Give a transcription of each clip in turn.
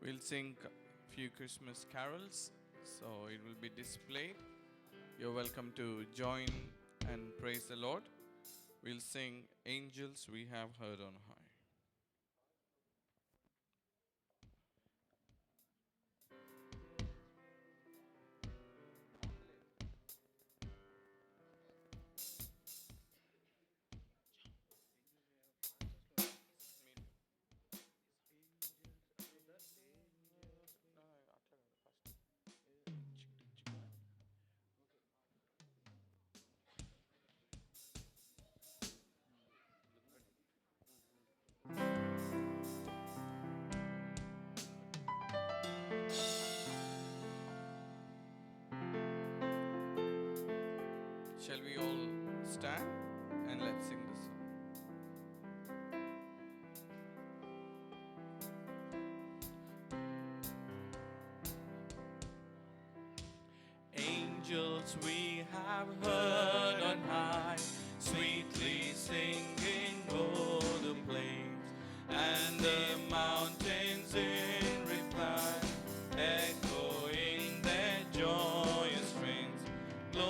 We'll sing a few Christmas carols, so it will be displayed. You're welcome to join and praise the Lord. We'll sing Angels We Have Heard on High. Shall we all stand and let's sing this song? Angels we have heard on high, sweetly singing o'er the plains, and the mountains in reply, echoing their joyous strains. Gloria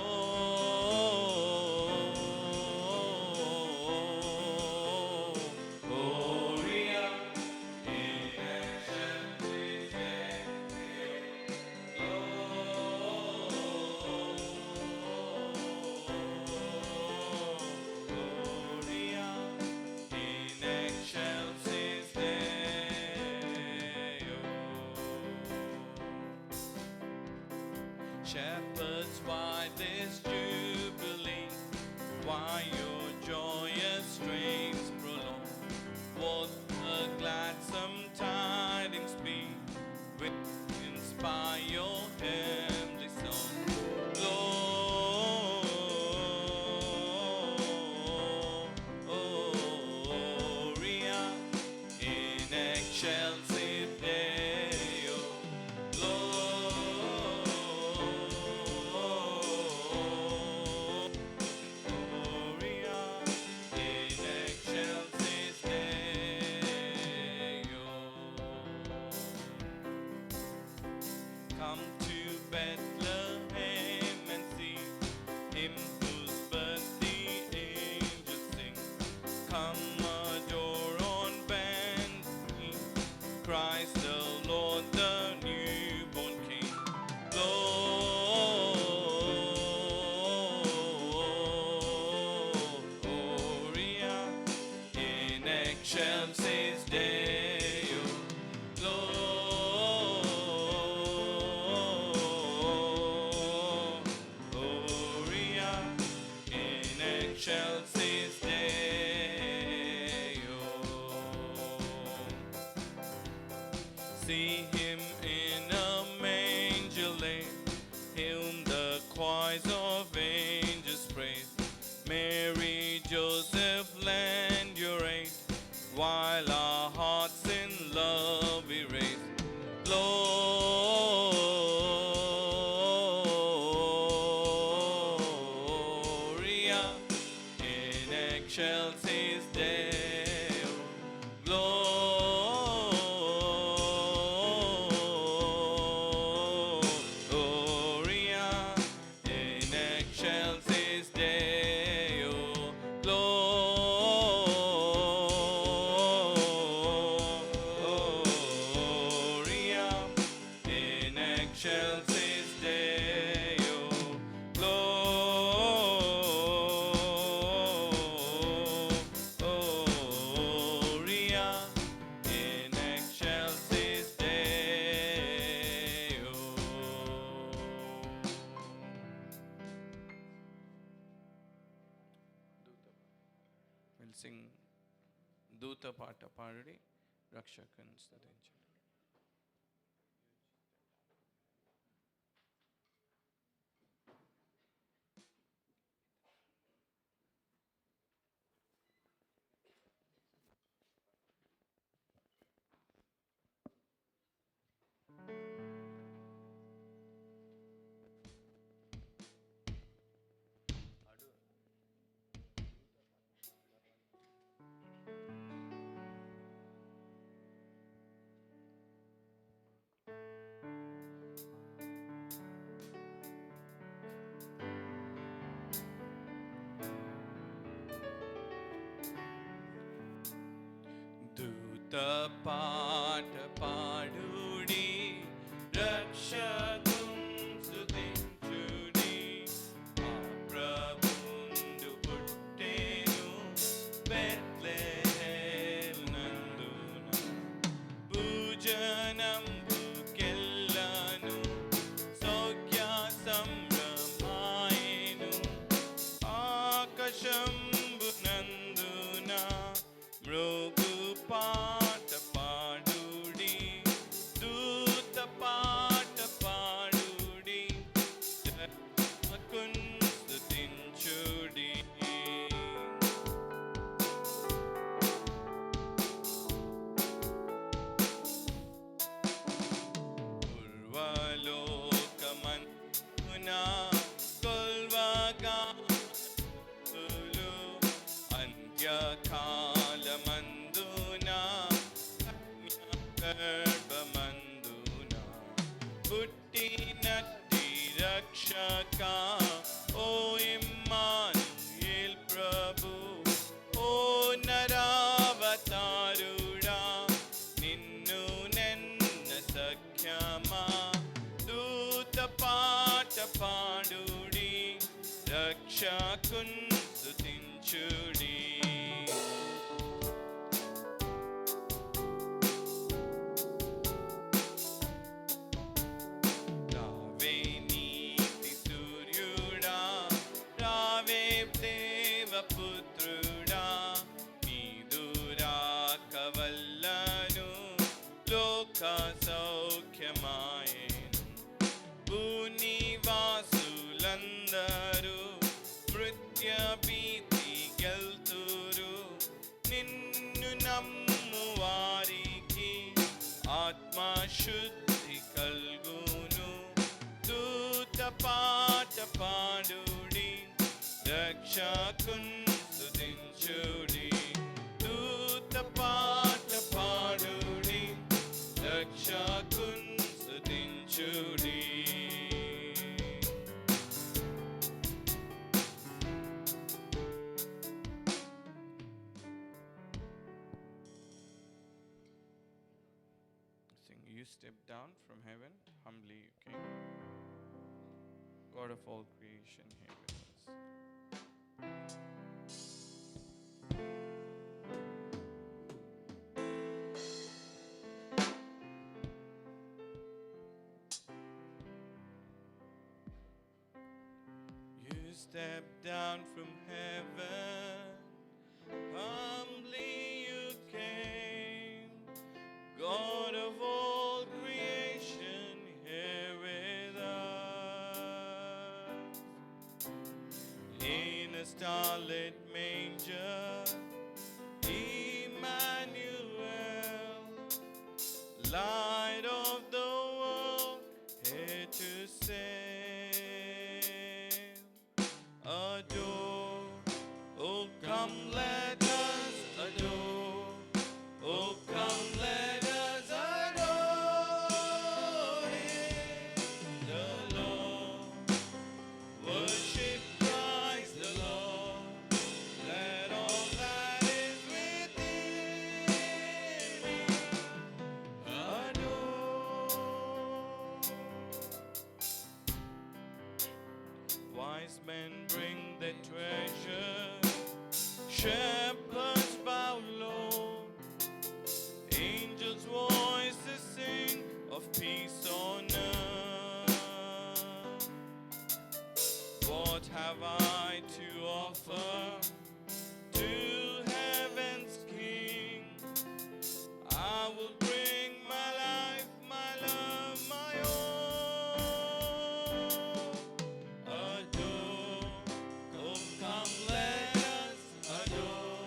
in excelsis Gloria in excelsis Deo. Shepherds, why this jubilee? Why your joyous strains prolong? What a gladsome tidings be, which inspire your heavenly song. Gloria in excelsis Deo. Gloria in excelsis Deo. Come to Bethlehem and see him whose birth the angels sing. Come adore on bended knee Christ the Lord, the newborn King. Gloria in excelsis Deo. Gloria in excelsis Deo. See him in a manger laid, him the choirs of angels praise. Mary, Joseph, lend your aid, while our hearts in love we raise. Gloria in excelsis Deo. Gloria in excelsis Deo. Gloria in excelsis Deo. Gloria in excelsis Deo. We'll sing Duta Pata Paradi, Rakshakan Stathinchadu. పాట పాడుడి, రక్షకుం స్తుతించుడి. మా ప్రభుండు పుట్టెను బెత్లెహేమునందున, భూజనంబుకెల్లను సౌఖ్య సంభ్రమాయెను. ఆకాశంబునందున మృగు పాట పాడుడి, దూత పాట పాడుడి, రక్షకున్ స్తుతించుడి. పూర్వలోకమందున కొల్వగాతులు, అంత్యకాలమందున గర్భమందున పుట్టినట్టి రక్షక, ఓ Emmanuel ప్రభు, ఓ నరావతారుడా, నిన్ను నెన్న సఖ్యమా. దూత పాట పాడుడి, రక్షకున్ స్తుతించుడి. రావే నీతి సూర్యుడా, రావే దేవపుత్రుడా, నీదు రాక వల్లను లోక సౌఖ్యమాయెను. భూనివాసులందరూ మృత్యుభీతి గెల్తురు, నిన్ను నమ్ము వారికి ఆత్మశుద్ధి కల్గును. దూత పాట పాడుడి, రక్షకున్ స్తుతించుడి. దూత పాట పాడుడి, రక్షకున్ స్తుతించుడి. Sing, you step down from heaven, humbly you came. God of all creation, here with us. You step down from heaven, humbly you came. God of all creation, here with us. In a starlit manger, Emmanuel, light of the world, here to save. Adore, oh come let us adore. Oh come let us adore Him, the Lord. Worship Christ the Lord. Let all that is within me adore. Wise men bring their treasure, shepherds bow low, angels' voices sing of peace on earth. What have I to offer to heaven's King? I will bring my life, my love, my all. Adore, oh come let us adore.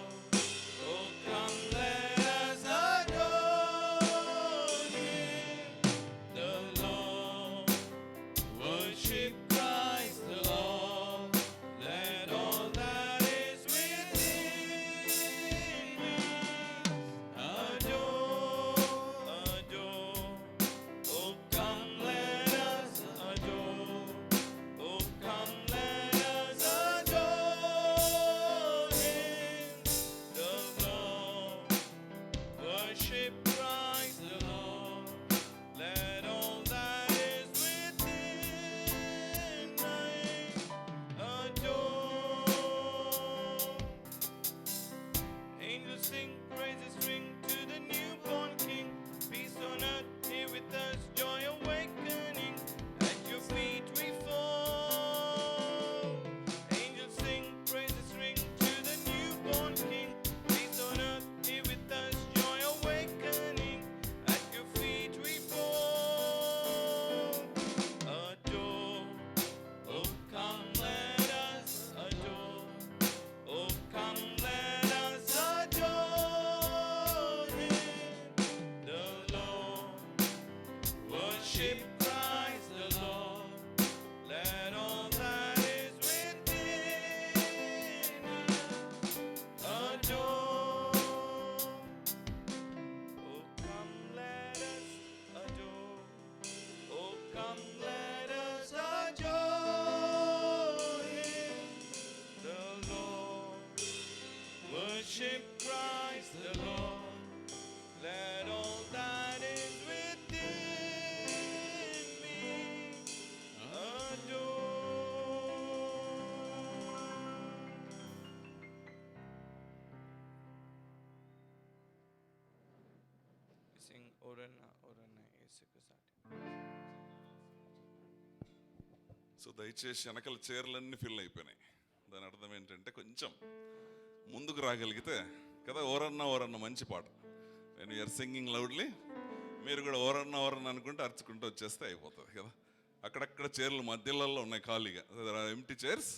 So దయచేసి వెనకాల చీరలన్నీ fill అయిపోయినాయి. దాని అర్థం ఏంటంటే కొంచెం ముందుకు రాగలిగితే కదా. ఓరన్న మంచి పాట. నేను యూఆర్ సింగింగ్ లౌడ్లీ, మీరు కూడా ఓరన్న అనుకుంటే అరుచుకుంటూ వచ్చేస్తే అయిపోతుంది కదా. అక్కడక్కడ చైర్లు మధ్యలలో ఉన్నాయి ఖాళీగా. There are empty chairs,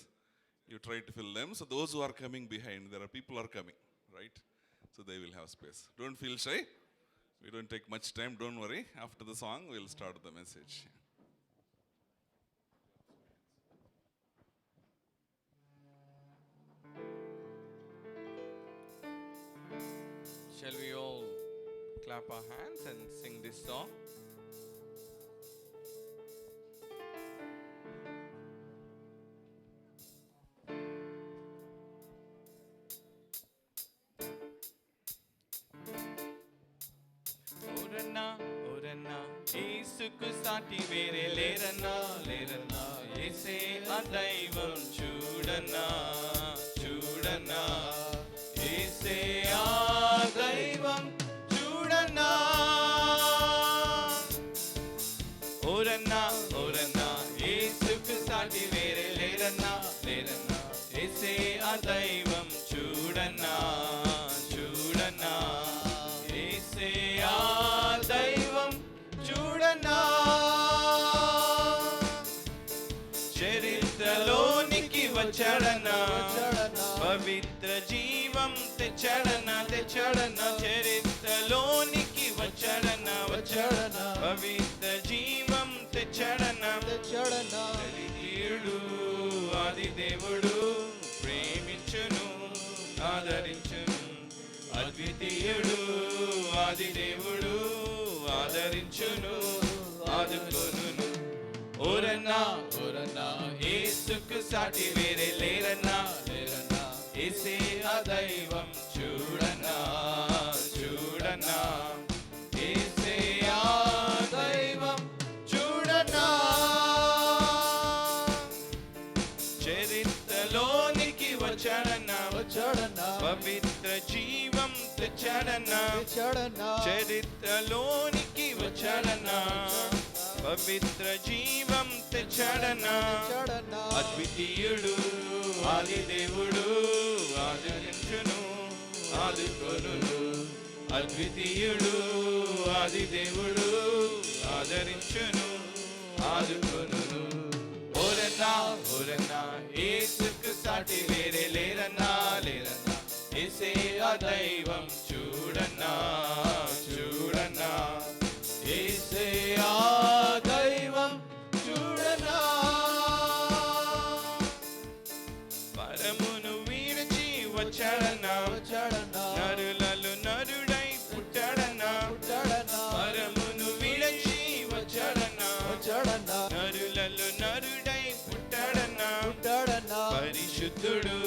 you try to fill them. So those who are coming behind, there are people are coming, right? So they will have space. Don't feel shy, we don't take much time, don't worry. After the song will start the message. Shall we all clap our hands and sing this song? ఓరన్నా ఓరన్నా యేసుకు సాటి వేరే లేరన్నా లేరన్నా, యేసే ఆ దైవం చూడన్నా చూడన్నా, యేసే ఆ దైవం చూడన్నా. ఓరన్నా ఓరన్నా యేసుకు సాటి వేరే లేరన్నా లేరన్నా, యేసే ఆ దైవం చూడన్నా చూడన్నా, యేసే ఆ దైవం చూడన్నా. చరిత్రలోనికి వచ్చాడన్నా, పవిత్ర జీవం తెచ్చాడన్నా తెచ్చాడన్నా, చరిత్రలోనికి వచ్చాడన్నా వచ్చాడన్నా, పవిత్ర జీవం తెచ్చాడన్నా తెచ్చాడన్నా. కలిగీయుడు ఆది దేవుడు ప్రేమించును ఆదరించును, అద్వితీయుడు ఆది దేవుడు ఆదరించును ఆదుకొనును. ఓరన్నా ఓరన్నా యేసుకు సాటి వేరే లేరన్నా లేరన్నా, యేసే ఆ దైవం చూడన్నా చూడన్నా, యేసే ఆ దైవం చూడన్నా. చరిత్రలోనికి వచ్చాడన్నా వచ్చాడన్నా, పవిత్ర జీవం తెచ్చాడన్నా తెచ్చాడన్నా, చరిత్రలోనికి వచ్చాడన్నా, పవిత్ర జీవం తెచ్చాడన్నా తెచ్చాడన్నా. అద్వితీయుడు ఆది దేవుడు ఆదరించును ఆదుకొనును, అద్వితీయుడు ఆది దేవుడు ఆదరించును ఆదుకొనును. ఓరన్నా ఓరన్నా యేసుకు సాటి వేరే లేరన్నా లేరన్నా, యేసే ఆ దైవం చూడన్నా చూడన్నా, యేసే ఆ దైవం చూడన్నా. పరమును విడిచి వచ్చాడన్నా వచ్చాడన్నా, నరులలో నరుడై పుట్టాడన్నా పుట్టాడన్నా, పరమును విడిచి వచ్చాడన్నా వచ్చాడన్నా, నరులలో నరుడై పుట్టాడన్నా పుట్టాడన్నా. పరిశుద్ధుడు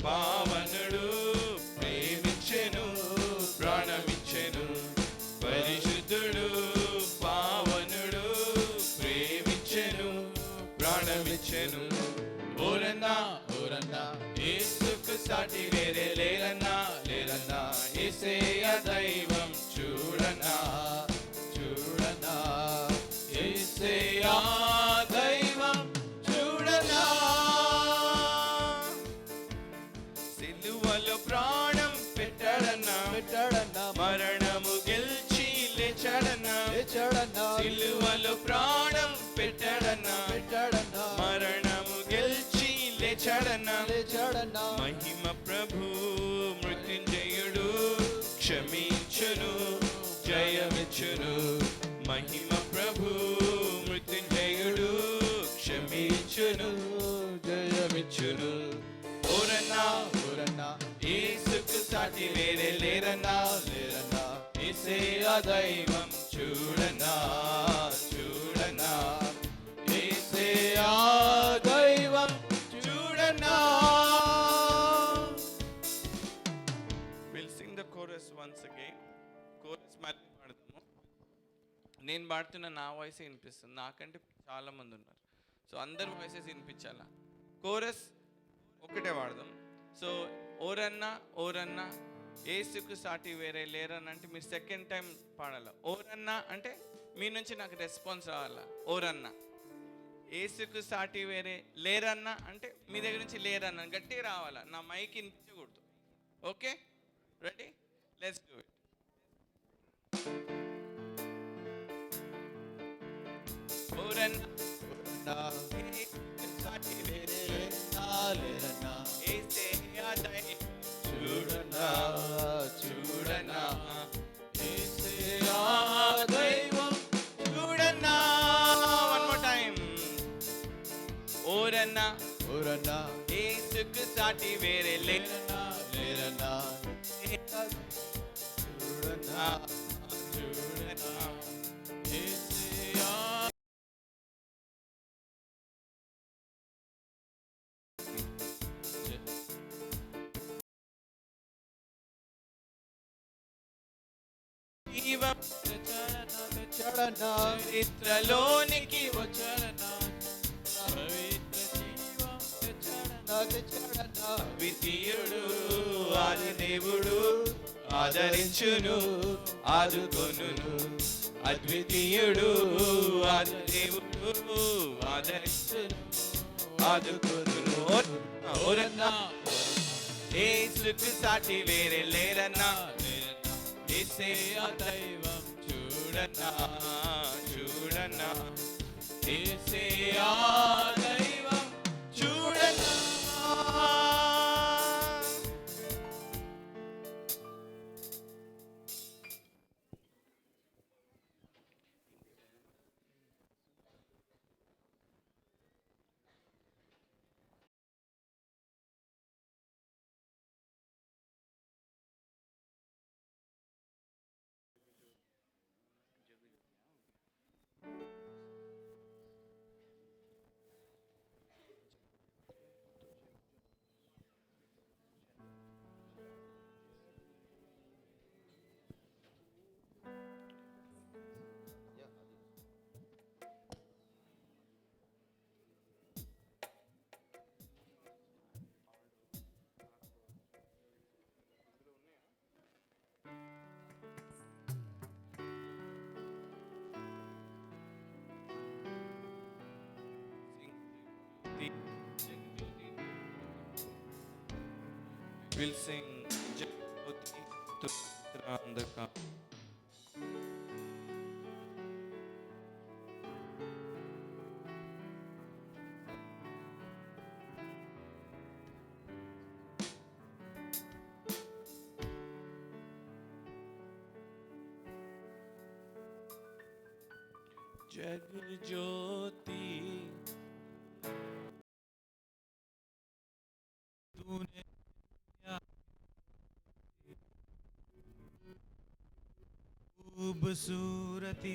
పావనుడు ప్రేమించెను ప్రాణమిచ్చెను, పరిశుద్ధుడు పావనుడు ప్రేమించెను ప్రాణమిచ్చెను. ఓరన్నా ఓరన్నా యేసుకు సాటి వేరే లేరన్నా లేరన్నా, యేసే ఆ దైవం చూడన్నా చూడన్నా, యేసే ఆ దైవం చూడన్నా. సిలువలో ప్రాణం పెట్టాడన్నా పెట్టాడన్నా, మరణము గెలిచి లేచాడన్నా లేచాడన్నా, సిలువలో ప్రాణం పెట్టాడన్నా పెట్టాడన్నా, మరణము గెలిచి లేచాడన్నా లేచాడన్నా. మహిమ ప్రభు మృత్యుంజయుడు క్షమించును జయమిచ్చును, మహిమ ప్రభు మృత్యుంజయుడు క్షమించును జయమిచ్చును. ఓరన్నా ఓరన్నా యేసుకు సాటి వేరే లేరన్నా లేరన్నా, యేసే ఆ దైవం చూడన్నా చూడన్నా, యేసే ఆ దైవం చూడన్నా. We'll sing the chorus once again. Chorus మళ్ళీ పాడతాము. నేను పాడుతున్న నా వాయిస్ వినిపిస్తుంది, నాకంటే చాలా మంది ఉన్నారు. సో అందరి వాయిసెస్ వినిపించాలా. కోరస్ ఒకటే వాడదాం. సో ఓరన్నా ఓరన్నా ఏసుకు సాటి వేరే లేరన్న అంటే మీరు సెకండ్ టైం పాడాలి. ఓరన్నా అంటే మీ నుంచి నాకు రెస్పాన్స్ రావాలా. ఓరన్నా. ఏసుకు సాటి వేరే లేరన్నా అంటే మీ దగ్గర నుంచి లేరన్నా గట్టిగా రావాలా. నా మైక్ వినిపించకూడదు. Okay, ready, let's do it. ఓరన్నా సాటి వేరే లేరన్నా ఏసయ్యా దైవం చూడన్నా చూడన్నా ఏసయ్యా దైవం చూడన్నా. One more time. ఓరన్నా ఓరన్నా ఏసుకు సాటి వేరే లేరన్నా లేరన్నా చూడన్నా చూడన్నా ఏసయ్యా. చరిత్రలోనికి వచ్చాడన్నా ద్వితీయుడు ఆది దేవుడు ఆదరించును ఆదుకొనును. అద్వితీయుడు ఆది దేవుడు ఆదరించును ఆదుకొనును. ఓరన్నా ఏసుకు సాటి వేరే లేరన్నా ఏసయ్యా దైవం చూడన్నా చూడన్నా ఏసయ్యా దైవం చూడన్నా. We'll sing Jagoti Tutrandaka. Jagjoti तूने खूबसूरती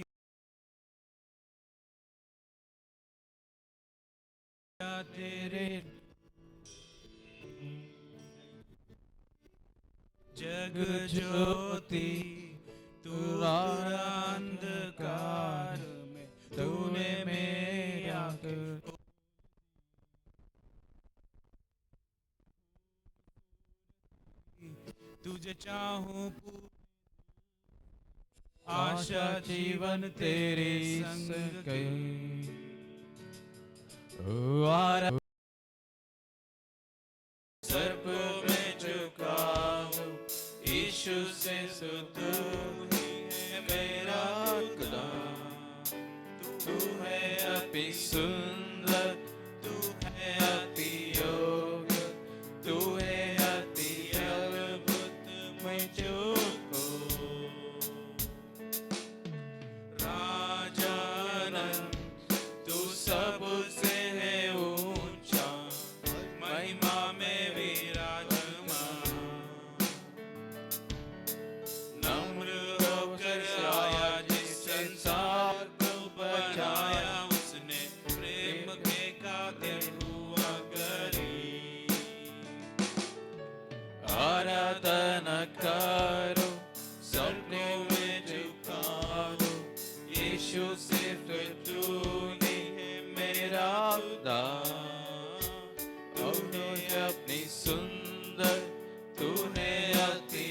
तेरे जग ज्योति तू अंधकार में तूने मेरा तुझे चाहूं आशा जीवन तेरे संग गई सर्प में झुकाऊं यीशु से तू ही है मेरा खुदा. तू है अति सुंदर तू है अति योग्य तू है अति अद्भुत मुझको राजानंद तू सबसे है ऊंचा महिमा में विराजमान. नम्र होकर आया जिस संसार को बचाया उसने प्रेम के कातिल हुआ गरीब. आराधना करो सबको में झुका दो यीशु सिर्फ तू ही है मेरा खुदा. तूने अपनी सुंदर तूने अति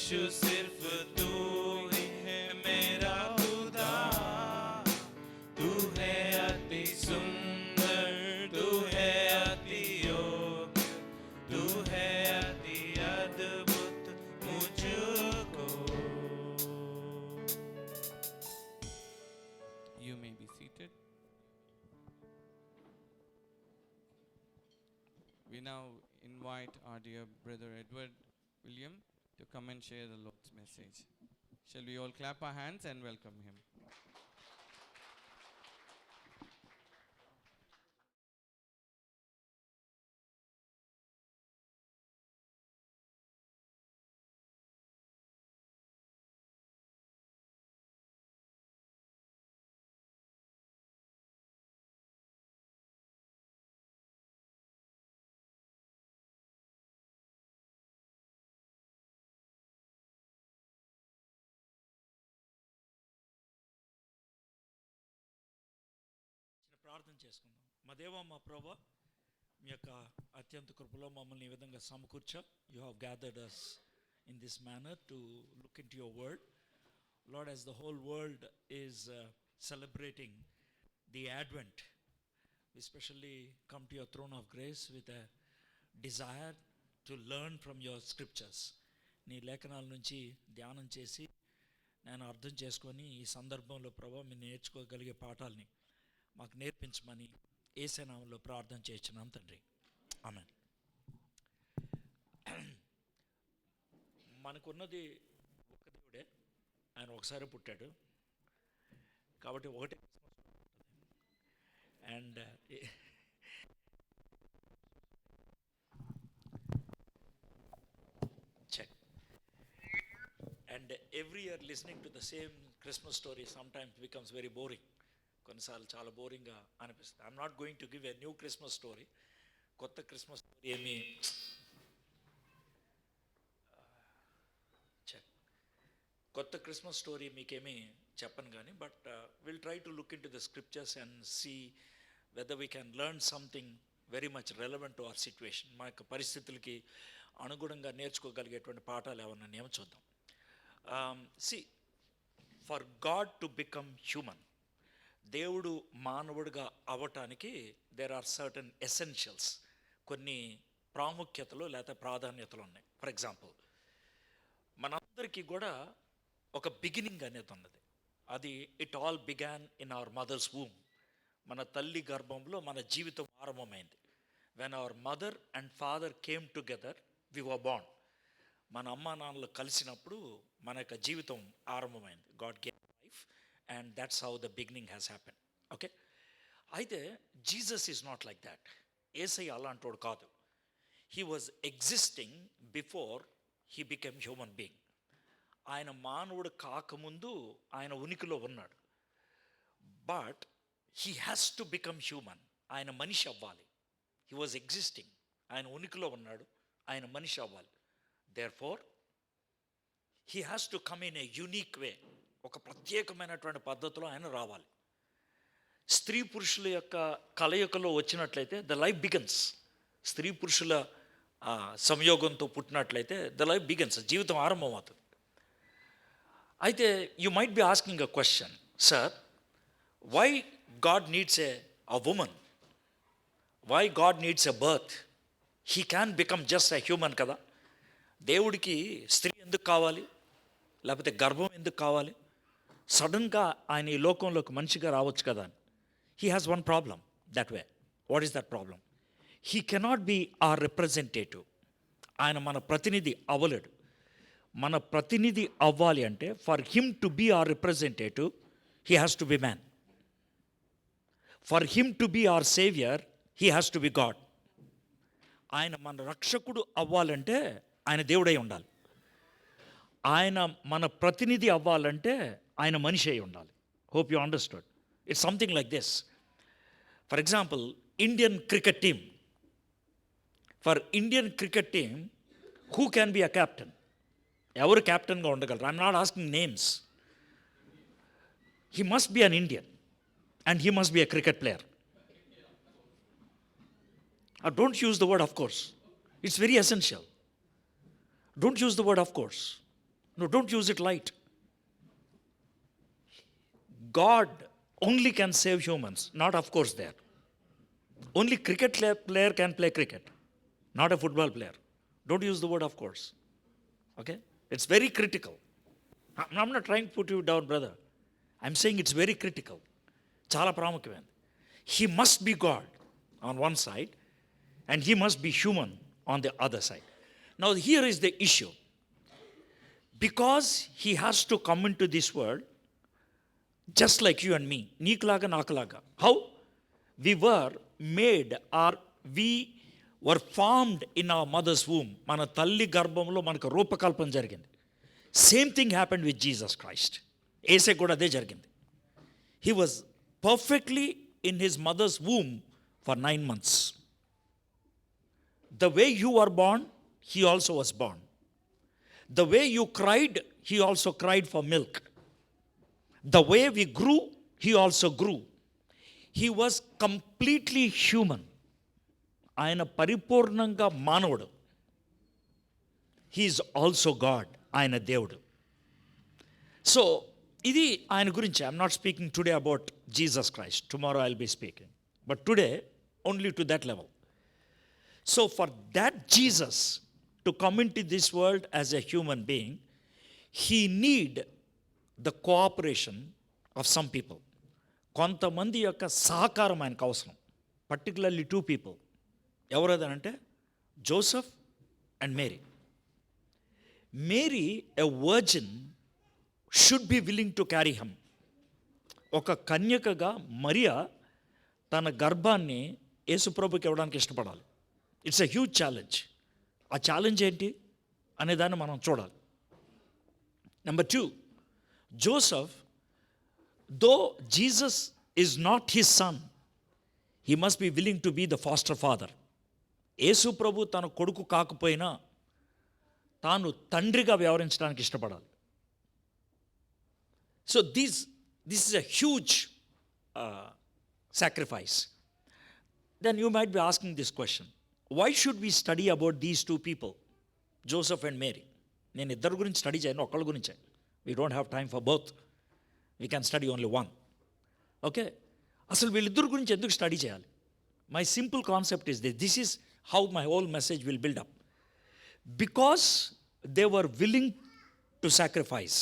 यीशु सिर्फ तू ही है मेरा खुदा, तू है अति सुंदर, तू है अति योग्य, तू है अति अद्भुत मुझको. You may be seated. We now invite our dear brother Edward William to come and share the Lord's message. Shall we all clap our hands and welcome him? ప్రార్థన చేసుకుందాం. మా దేవా, మా ప్రభా, మీ యొక్క అత్యంత కృపలో మమ్మల్ని ఈ విధంగా సమకూర్చాం. You have gathered us in this manner to look into your word. Lord, as the whole world is celebrating the Advent, we especially come to your throne of grace with a desire to learn from your scriptures. నీ లేఖనాల నుంచి ధ్యానం చేసి నేను అర్థం చేసుకొని ఈ సందర్భంలో ప్రభా మీరు నేర్చుకోగలిగే పాఠాలని మాకు నేర్పించమని యేసు నామములో ప్రార్థన చేస్తున్నాం తండ్రి, ఆమేన్. మనకున్నది ఒక్క దేవుడే, ఆయన ఒకసారి పుట్టాడు కాబట్టి ఒకటే. And check. And every year listening to the same Christmas story sometimes becomes very boring. కొన్నిసార్లు చాలా బోరింగ్గా అనిపిస్తుంది. I'm not going to give a new Christmas story. కొత్త క్రిస్మస్ స్టోరీ ఏమి కొత్త క్రిస్మస్ స్టోరీ మీకేమీ చెప్పను కానీ, but will try to look into the scriptures and see whether we can learn something very much relevant to our situation. మా యొక్క పరిస్థితులకి అనుగుణంగా నేర్చుకోగలిగేటువంటి పాఠాలు ఏమన్నా ఏమో చూద్దాం. See, for God to become human, దేవుడు మానవుడిగా అవ్వటానికి దేర్ ఆర్ సర్టన్ ఎసెన్షియల్స్, కొన్ని ప్రాముఖ్యతలు లేకపోతే ప్రాధాన్యతలు ఉన్నాయి. ఫర్ ఎగ్జాంపుల్, మనందరికీ కూడా ఒక బిగినింగ్ అనేది ఉన్నది. అది it all began in our mother's womb. మన తల్లి గర్భంలో మన జీవితం ఆరంభమైంది. When our mother and father came together we were born. మన అమ్మా నాన్నలు కలిసినప్పుడు మన యొక్క జీవితం ఆరంభమైంది. God gave life and that's how the beginning has happen. Okay, అయితే Jesus is not like that. యేసయ్య అలాంటోడు కాదు. He was existing before he became human being. ఆయన మానవుడు కాకముందు ఆయన ఉనికిలో ఉన్నాడు. But he has to become human. ఆయన మనిషి అవ్వాలి. హీ వాజ్ ఎగ్జిస్టింగ్, ఆయన ఉనికిలో ఉన్నాడు, ఆయన మనిషి అవ్వాలి. Therefore he has to come in a unique way. ఒక ప్రత్యేకమైనటువంటి పద్ధతిలో ఆయన రావాలి. స్త్రీ పురుషుల యొక్క కలయికలో వచ్చినట్లయితే ద లైఫ్ బిగన్స్. స్త్రీ పురుషుల సంయోగంతో పుట్టినట్లయితే ద లైఫ్ బిగన్స్, జీవితం ఆరంభం అవుతుంది. అయితే you might be asking a question, sir, why God needs a woman? Why God needs a birth? He can become just a human కదా. దేవుడికి స్త్రీ ఎందుకు కావాలి, లేకపోతే గర్భం ఎందుకు కావాలి? సడన్గా ఆయన ఈ లోకంలోకి మనిషిగా రావచ్చు కదా. He has one problem that way. What is that problem? He cannot be our representative. ఆయన మన ప్రతినిధి అవ్వలేడు. మన ప్రతినిధి అవ్వాలి అంటే for him to be our representative he has to be man. For him to be our saviour he has to be God. ఆయన మన రక్షకుడు అవ్వాలంటే ఆయన దేవుడై ఉండాలి. ఆయన మన ప్రతినిధి అవ్వాలంటే ఆయన మనిషి అయి ఉండాలి. Hope you understood. It's something like this. For example, Indian cricket team. For Indian cricket team who can be a captain? ఎవరు క్యాప్టెన్గా ఉండగలరు? I'm not asking names. He must be an Indian and he must be a cricket player. Don't use the word of course. It's very essential. Don't use the word of course. No, don't use it light. God only can save humans, not of course there. Only cricket player can play cricket, not a football player. Don't use the word of course. Okay? It's very critical. I'm not trying to put you down, brother. I'm saying it's very critical. Chala pramukhyamayandi. He must be God on one side and he must be human on the other side. Now here is the issue. Because he has to come into this world just like you and me. Neekalaga, nakalaga. How? We were made or we were formed in our mother's womb. Mana talli garbhamlo manaku roopakalpana jarigindi. Same thing happened with Jesus Christ. Ese kuda ade jarigindi. He was perfectly in his mother's womb for 9 months. The way you were born, he also was born. The way you cried, he also cried for milk. The way we grew, he also grew. He was completely human. ఆయన పరిపూర్ణంగా మానవుడు. He is also God. ఆయన దేవుడు. So, ఇది ఆయన గురించి. I'm not speaking today about Jesus Christ. Tomorrow I'll be speaking. But today, only to that level. So, for that Jesus to come into this world as a human being, he need the cooperation of some people. కొంతమంది యొక్క సహకారం ఆయనకు అవసరం. Particularly 2 people. ఎవరదనంటే Joseph and Mary. Mary a virgin should be willing to carry him. ఒక కన్యకగా మరియా తన గర్భాన్ని యేసుప్రభుకి ఇవ్వడానికి ఇష్టపడాలి. It's a huge challenge. ఆ ఛాలెంజ్ ఏంటి అనేదాన్ని మనం చూడాలి. Number 2, Joseph, though Jesus is not his son, he must be willing to be the foster father. Yesu ప్రభు తన కొడుకు కాకపోయినా తాను తండ్రిగా వ్యవహరించడానికి ఇష్టపడాలి. So this is a huge sacrifice. Then you might be asking this question, why should we study about these 2 people, Joseph and Mary? నేను ఇద్దరు గురించి స్టడీ చేయను, ఒక్కళ్ళ గురించే. We don't have time for both. We can study only one. Okay? అసలు వీళ్ళిద్దరు గురించి ఎందుకు స్టడీ చేయాలి? My simple concept is this. This is how my whole message will build up. Because they were willing to sacrifice.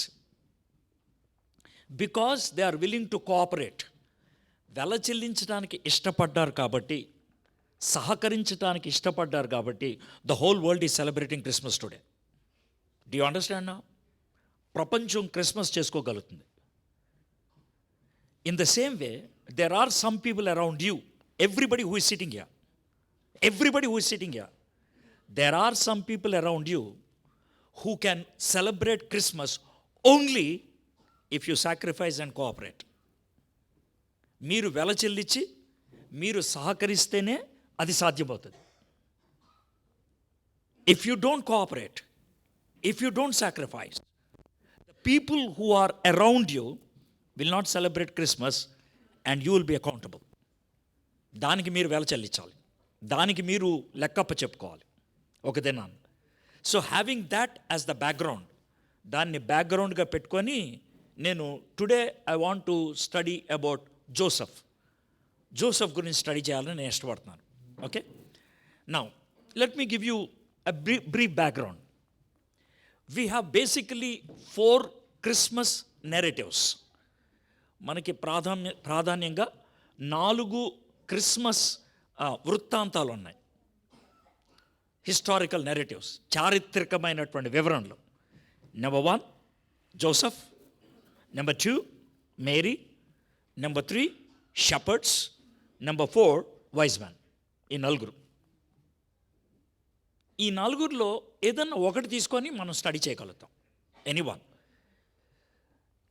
Because they are willing to cooperate. వెల చెల్లించడానికి ఇష్టపడ్డారు కాబట్టి, సహకరించడానికి ఇష్టపడ్డారు కాబట్టి, the whole world is celebrating Christmas today. Do you understand నా? ప్రపంచం Christmas చేసుకోగలుగుతుంది. In the same way there are some people around you, everybody who is sitting here, everybody who is sitting here, there are some people around you who can celebrate Christmas only if you sacrifice and cooperate. మీరు వెల చెల్లించి మీరు సహకరిస్తేనే అది సాధ్యమవుతుంది. If you don't cooperate, if you don't sacrifice, the people who are around you will not celebrate Christmas and you will be accountable. దానికి మీరు వెల చెల్లించాలి, దానికి మీరు లెక్కప్ప చెప్పుకోవాలి ఒక దినాన్ని. So having that as the background, దాన్ని బ్యాక్గ్రౌండ్గా పెట్టుకొని నేను today I want to study about Joseph గురించి స్టడీ చేయాలని నేను ఇష్టపడుతున్నాను. Okay, now let me give you a brief background. We have basically 4 Christmas narratives. మనకి ప్రాధాన్యంగా 4 క్రిస్మస్ వృత్తాంతాలు ఉన్నాయి, హిస్టారికల్ నెరేటివ్స్, చారిత్రకమైనటువంటి వివరణలు. Number 1 Joseph, number 2 Mary, number 3 shepherds, number 4 wise man. ఈ 4. ఈ 4లో ఏదన్నా ఒకటి తీసుకొని మనం స్టడీ చేయగలుగుతాం. Anyone,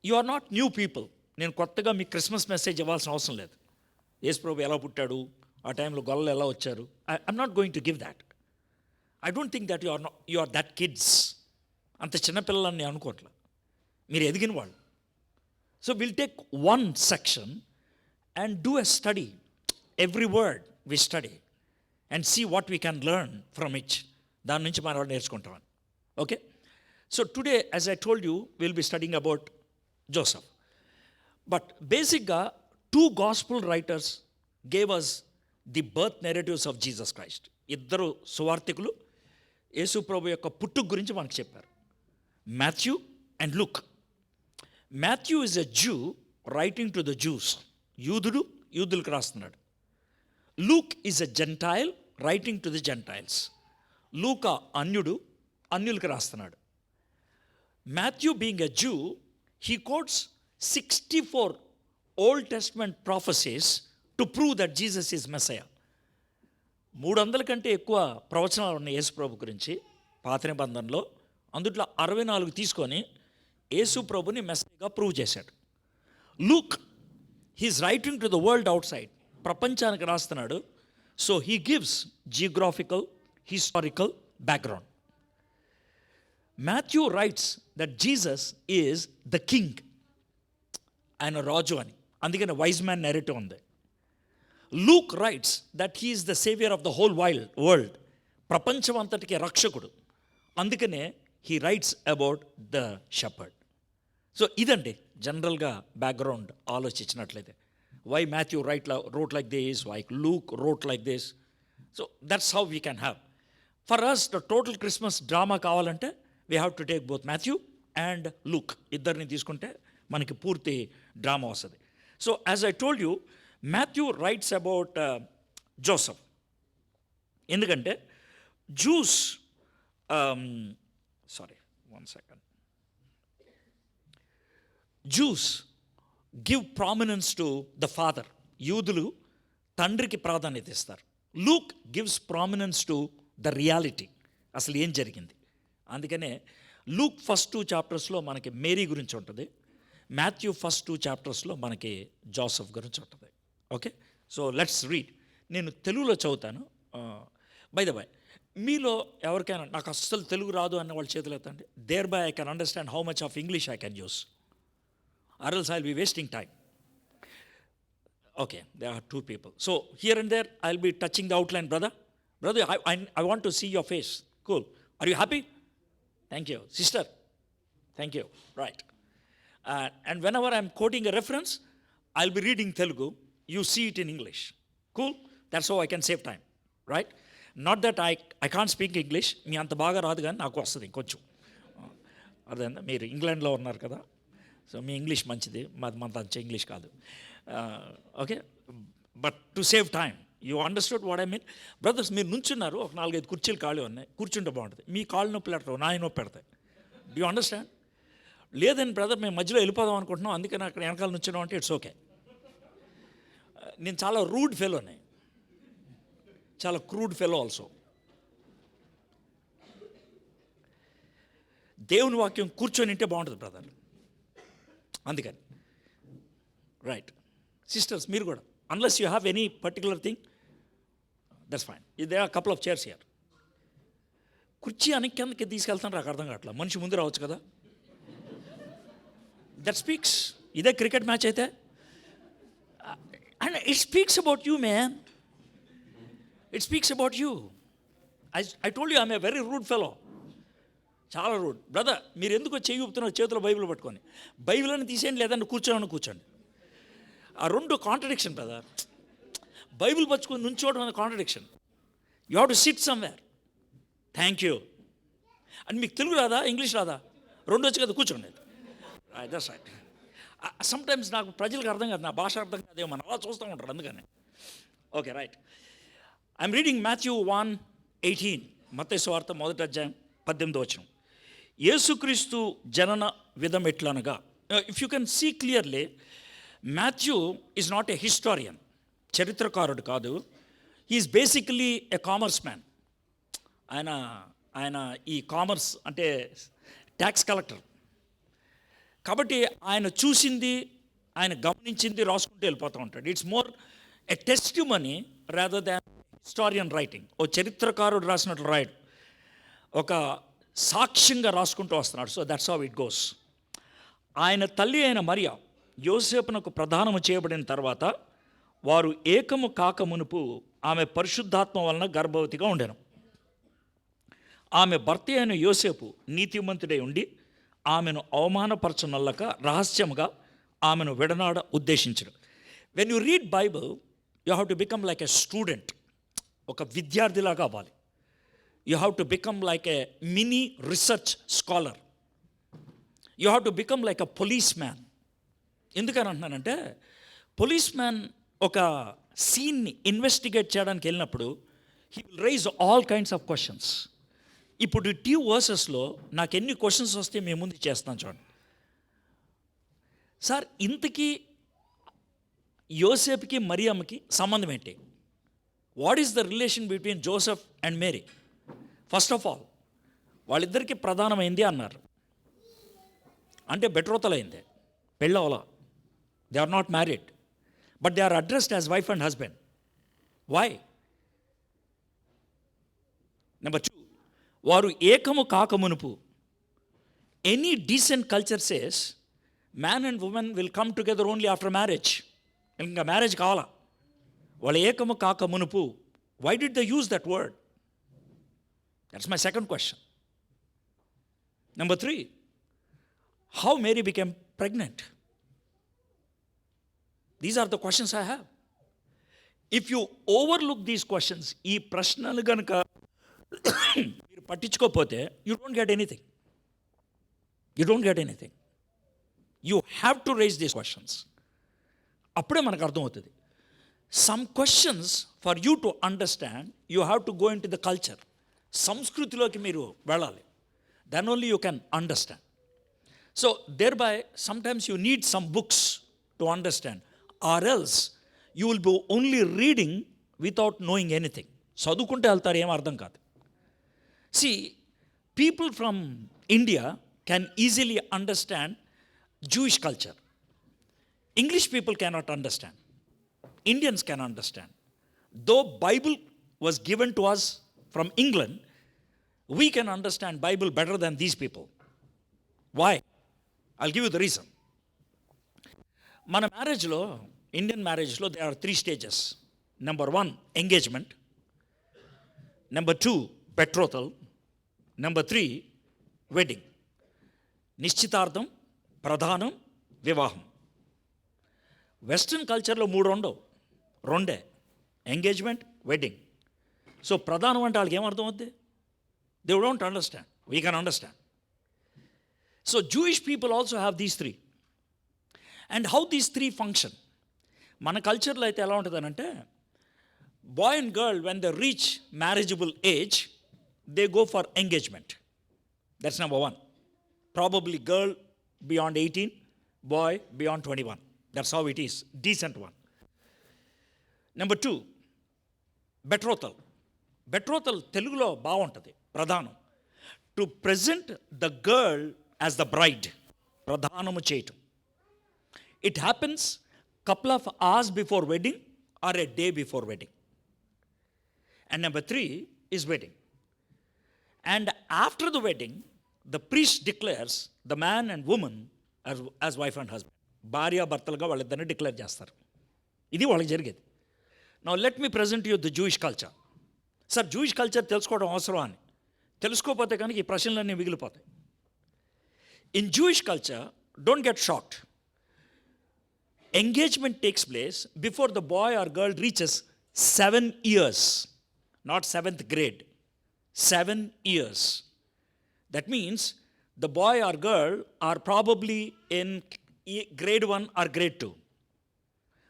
you are not new people. నేను కొత్తగా మీకు క్రిస్మస్ మెసేజ్ ఇవ్వాల్సిన అవసరం లేదు. యేసు ప్రభు ఎలా పుట్టాడు, ఆ టైంలో గొల్లలు ఎలా వచ్చారు, I'm not going to give that. I don't think that you are that kids. అంత చిన్నపిల్లలని నేను అనుకోవట్లే, మీరు ఎదిగిన వాళ్ళు. So will take 1 section and do a study. Every word we study and see what we can learn from it. దాని నుంచి మనం నేర్చుకుంటామని. Okay, So today, as I told you, we'll be studying about Joseph. But basically, two gospel writers gave us the birth narratives of Jesus Christ. ఇద్దరు సువార్తికులు యేసు ప్రభు యొక్క పుట్టుక గురించి మనకు చెప్పారు. Matthew and Luke. Matthew is a Jew writing to the Jews. యూదులకు రాస్తున్నాడు. Luke is a gentile writing to the gentiles. Luka అన్యులకు రాస్తున్నాడు. Matthew being a Jew, he quotes 64 Old Testament prophecies to prove that Jesus is Messiah. 300 కంటే ఎక్కువ ప్రవచనాలు ఉన్నాయి యేసు ప్రభు గురించి పాత నిబంధనలో. అందుట్లో 64 తీసుకొని యేసు ప్రభుని మెస్సీగా ప్రూవ్ చేశాడు. Luke, he's writing to the world outside, ప్రపంచానికి రాస్తున్నాడు. So he gives geographical, historical background. Matthew writes that Jesus is the king, ఆయన రాజు అని. అందుకని వైజ్ మ్యాన్ నెరేటివ్ ఉంది. Luke writes that he is the saviour of the whole world, ప్రపంచం అంతటికి రక్షకుడు. అందుకనే he writes about the shepherd. So ఇదండి జనరల్గా బ్యాక్గ్రౌండ్ ఆలోచించినట్లయితే. Why Matthew wrote like this, why Luke wrote like this. So that's how we can have. For us, the total Christmas drama కావాలంటే we have to take both Matthew and Luke. ఇద్దరిని తీసుకుంటే మనకి పూర్తి drama వస్తుంది. So as I told you, Matthew writes about Joseph. ఎందుకంటే Jews, Jews give prominence to the father. యూదులు తండ్రికి ప్రాధాన్యత ఇస్తారు. Luke gives prominence to the reality, అసలు ఏం జరిగింది. అందుకనే లూక్ ఫస్ట్ 2 చాప్టర్స్లో మనకి మేరీ గురించి ఉంటుంది. మాథ్యూ ఫస్ట్ 2 చాప్టర్స్లో మనకి జోసెఫ్ గురించి ఉంటుంది. Okay, so let's read. నేను తెలుగులో చదువుతాను. బై ద వై, మీలో ఎవరికైనా నాకు అస్సలు తెలుగు రాదు అన్న వాళ్ళ చేతులు ఎత్తండి. Thereby I can understand how much of English I can use, or else I'll be wasting time. Okay, there are 2 people. So here and there I'll be touching the outline. Brother, I want to see your face. Cool. Are you happy? Thank you. Sister, thank you. Right. And whenever I'm quoting a reference, I'll be reading Telugu. You see it in English. Cool. That's how I can save time. Right? Not that I can't speak English. మీ అంత బాగా రాదు కానీ నాకు వస్తుంది కొంచెం. అర్థమైందా? మీరు ఇంగ్లాండ్లో ఉన్నారు కదా, సో మీ ఇంగ్లీష్ మంచిది, మనది అంత ఇంగ్లీష్ కాదు. Okay, but to save time you understood what I mean. Brothers, మీరు నుంచున్నారు, ఒక 4-5 కుర్చీలు ఖాళీ ఉన్నాయి, కూర్చుంటే బాగుంటుంది. మీ కాళ్ళు నొప్పి పెడతావు, నా నొప్పి పెడతాయి. Do you understand? లేదని బ్రదర్ మేము మధ్యలో వెళ్ళిపోదాం అనుకుంటున్నాం, అందుకని అక్కడ వెనకాల నుంచున్నాం అంటే ఇట్స్ ఓకే. నేను చాలా రూడ్ ఫెలోనే, చాలా క్రూడ్ ఫెలో ఆల్సో. దేవుని వాక్యం కూర్చొని ఉంటే బాగుంటుంది బ్రదర్, అందుకని. రైట్ సిస్టర్స్, మీరు కూడా, unless you have any particular thing, that's fine. They are couple of chairs here. కుర్చీ అనక్కి కిందకి తీసుకెళ్తాను, నాకు అర్థం కావట్లా. మనిషి ముందు రావచ్చు కదా. That speaks. ఇదే క్రికెట్ మ్యాచ్ అయితే, and it speaks about you man. It speaks about you. I told you I'm a very rude fellow, చాలా రూడ్. బ్రదర్, మీరు ఎందుకు చెయ్యి ఊపుతున్నారు చేతిలో బైబిల్ పట్టుకొని? బైబిల్ అని తీసేయండి, లేదంటే కూర్చోండి. ఆ 2 కాంట్రడిక్షన్ బ్రదర్. బైబిల్ పట్టుకొని నుంచోవడం అనే contradiction. You have to SIT somewhere. Thank you. And మీకు తెలుగు రాదా, ఇంగ్లీష్ రాదా? 2 వచ్చు కదా, కూర్చోండి. That's right. సమ్టైమ్స్ నాకు ప్రజలకు అర్థం కాదు, నా భాష అర్థం కాదేమో, మనం అలా చూస్తూ ఉంటారు, అందుకని. Okay, right. I'm reading Matthew 1:18. మత్తయి సువార్త 1వ అధ్యాయం 18వ వచనం. యేసుక్రీస్తు జనన విధం ఎట్లనగా. If you can see clearly, Matthew is not a historian, చరిత్రకారుడు కాదు. He is basically a commerce man. ఆయన ఈ కామర్స్ అంటే ట్యాక్స్ కలెక్టర్. కాబట్టి ఆయన చూసింది, ఆయన గమనించింది రాసుకుంటూ వెళ్ళిపోతూ ఉంటాడు. It's more a testimony rather than historian writing. ఓ చరిత్రకారుడు రాసినట్లు రాయడు, ఒక సాక్ష్యంగా రాసుకుంటూ వస్తున్నాడు. So that's how it goes. ఆయన తల్లి అయిన మరియా యోసేపునకు ప్రదానము చేయబడిన తర్వాత వారు ఏకము కాక మునుపు ఆమె పరిశుద్ధాత్మ వలన గర్భవతిగా ఉండెను. ఆమె భర్త అయిన యోసేపు నీతిమంతుడై ఉండి ఆమెను అవమానపరచనల్లక రహస్యముగా ఆమెను విడనాడ ఉద్దేశించడు. When you read Bible you have to become like a student. ఒక విద్యార్థిలాగా అవ్వాలి. You have to become like a mini research scholar. You have to become like a police man. ఎందుకని అంటున్నానంటే, పోలీస్ మ్యాన్ ఒక సీన్ని ఇన్వెస్టిగేట్ చేయడానికి వెళ్ళినప్పుడు he will raise all kinds of questions. ఇప్పుడు 2 వర్సెస్లో నాకు ఎన్ని క్వశ్చన్స్ వస్తే మేము ముందు చేస్తాను చూడండి. సార్, ఇంతకీ యోసేపుకి మరియమ్మకి సంబంధం ఏంటి? What is the relation between Joseph and Mary? First of all వాళ్ళిద్దరికీ ప్రధానమైంది అన్నారు అంటే బెట్రోతలైంది, పెళ్ళవలా. They are not married, but they are addressed as wife and husband. Why? Number 2, వారు ఏకము కాకమునుపు. Any decent culture says man and woman will come together only after marriage. ఇంకా మ్యారేజ్ కావాలా? వాళ్ళు ఏకము కాకమునుపు. Why did they use that word? That's my second question. Number 3, how Mary became pregnant. These are the questions I have. If you overlook these questions, ఈ ప్రశ్నలు కనుక మీరు పట్టించుకోకపోతే you don't get anything. You don't get anything. You have to raise these questions. అప్పుడే మనకు అర్థమవుతుంది. Some questions for you to understand, you have to go into the culture. సంస్కృతిలోకి మీరు వెళ్ళాలి. Then only you can understand. So thereby sometimes you need some books to understand, or else you will be only reading without knowing anything. చదువుకుంటే వెళ్తారు, ఏం అర్థం కాదు. See, people from India can easily understand Jewish culture. English people cannot understand. Indians can understand. Though Bible was given to us from England, we can understand Bible better than these people. Why? I'll give you the reason. మన మ్యారేజ్లో, Indian మ్యారేజ్లో there are 3 stages. Number 1, engagement. Number 2, betrothal. Number 3, wedding. నిశ్చితార్థం, ప్రధానం, వివాహం. Western కల్చర్లో 3 ఉండవు, 2 engagement, wedding. So ప్రధానం అంటే వాళ్ళకి ఏమర్థం అవుద్ది? They don't understand. We can understand. So Jewish people also have these 3. And how these 3 function? మన కల్చర్లో అయితే ఎలా ఉంటుందనంటే, boy and girl when they reach marriageable age, they go for engagement. That's number 1. Probably girl beyond 18, boy beyond 21. That's how it is. Decent one. Number 2, betrothal. Betrothal తెలుగులో బాగుంటుంది, ప్రధానం. To present the girl as the bride, ప్రధానము చేయటం. It happens couple of hours before wedding or a day before wedding. And number 3 is wedding. And after the wedding, the priest declares the man and woman as wife and husband. భార్య భర్తలుగా వాళ్ళిద్దరిని declare చేస్తారు. ఇది వాళ్ళకి జరిగేది. Now let me present you the Jewish culture. Sir, Jewish culture తెలుసుకోవడం అవసరం అని, తెలుసుకోకపోతే కనుక ఈ ప్రశ్నలన్నీ మిగిలిపోతాయి. In Jewish culture, don't get shocked. Engagement takes place before the boy or girl reaches 7 years, not 7th grade, 7 years. That means the boy or girl are probably in grade 1 or grade 2.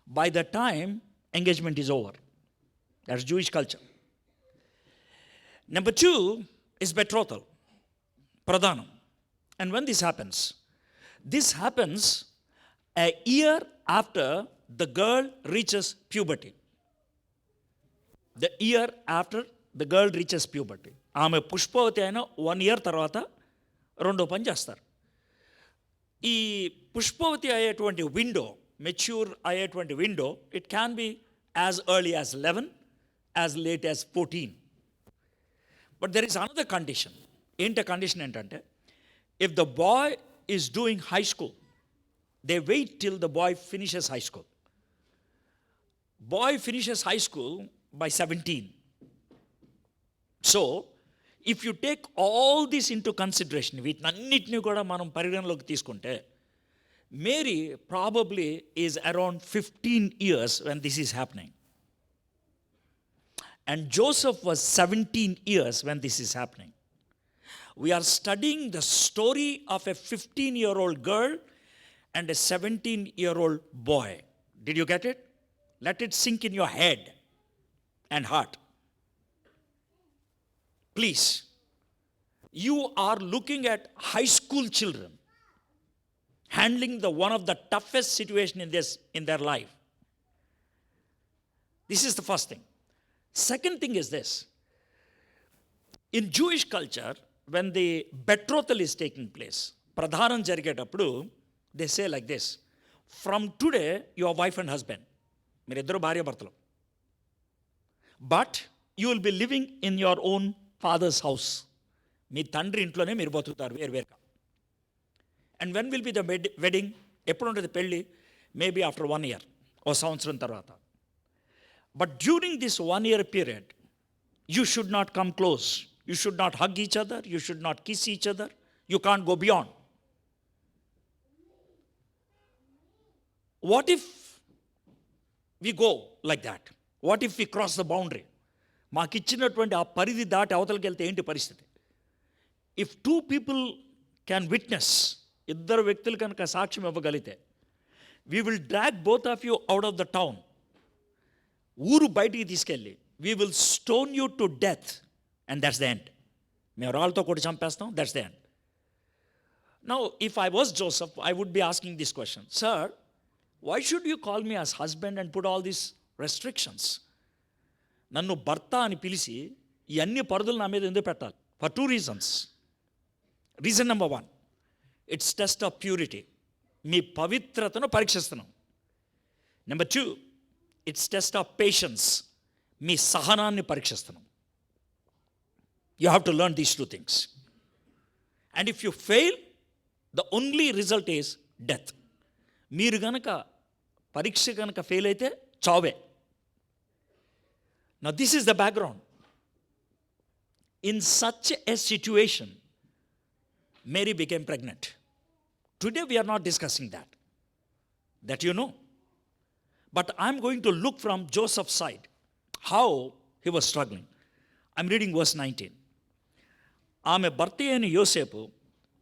By the time engagement is over. That's Jewish culture. Number 2 is betrothal, pradhanam. And when this happens a year after the girl reaches puberty. The year after the girl reaches puberty. ఆమె పుష్పవతి అయిన 1 year తర్వాత రెండో పని చేస్తారు. ఈ పుష్పవతి అయ్యేటువంటి window, mature అయ్యేటువంటి window, it can be as early as 11, as late as 14. But there is another condition. ఏంటి కండిషన్ ఏంటంటే, if the boy is doing high school, they wait till the boy finishes high school. Boy finishes high school by 17. So, if you take all this into consideration, వీటినన్నిటిని కూడా మనం పరిగణలోకి తీసుకుంటే, Mary probably is around 15 years when this is happening. And Joseph was 17 years when this is happening. We are studying the story of a 15-year-old girl and a 17-year-old boy. Did you get it? Let it sink in your head and heart. Please. You are looking at high school children handling one of the toughest situation in their life. This is the first thing. Second thing is this. In Jewish culture, when the betrothal is taking place, pradhanam జరిగేటప్పుడు they say like this: from today you are wife and husband. మీరిద్దరు భార్య భర్తలు. But you will be living in your own father's house. మీ తండ్రి ఇంట్లోనే మీరు బతుకుతారు వేరువేరుగా. And when will be the wedding? ఎప్పుడు ఉంటుంది పెళ్ళి? Maybe after 1 year, ఓ సంవత్సరం తర్వాత. But during this 1 year period, you should not come close. You should not hug each other. You should not kiss each other. You can't go beyond. What if we go like that? What if we cross the boundary? మాకిచ్చినటువంటి ఆ పరిధి దాటి అవతలకి వెళ్తే ఏంటి పరిస్థితి? If 2 people can witness, ఇద్దరు వ్యక్తులు కనుక సాక్ష్యం ఇవ్వగలిగితే, we will drag both of you out of the town. ఊరు బయటికి తీసుకెళ్ళి, we will stone you to death, and that's the end. మేము రాళ్ళతో కొట్టి చంపేస్తాం, that's the end. Now, if I was Joseph, I would be asking this question: Sir, why should you call me as husband and put all these restrictions? నన్ను భర్త అని పిలిచి ఈ అన్ని పరిధులు నా మీద ఎందుకు పెట్టాలి? For 2 reasons. Reason number 1, it's test of purity. మీ పవిత్రతను పరీక్షిస్తున్నాం. Number 2, it's test of patience. మీ సహనాన్ని పరీక్షిస్తున్నాం. You have to learn these 2 things. And if you fail, the only result is death. మీరు గనక పరీక్ష గనక ఫెయిల్ అయితే చావే. Now this is the background. In such a situation, Mary became pregnant. Today we are not discussing that you know. But I'm going to look from Joseph's side, how he was struggling. I'm reading verse 19. ఆమె భర్త అయిన యోసేపు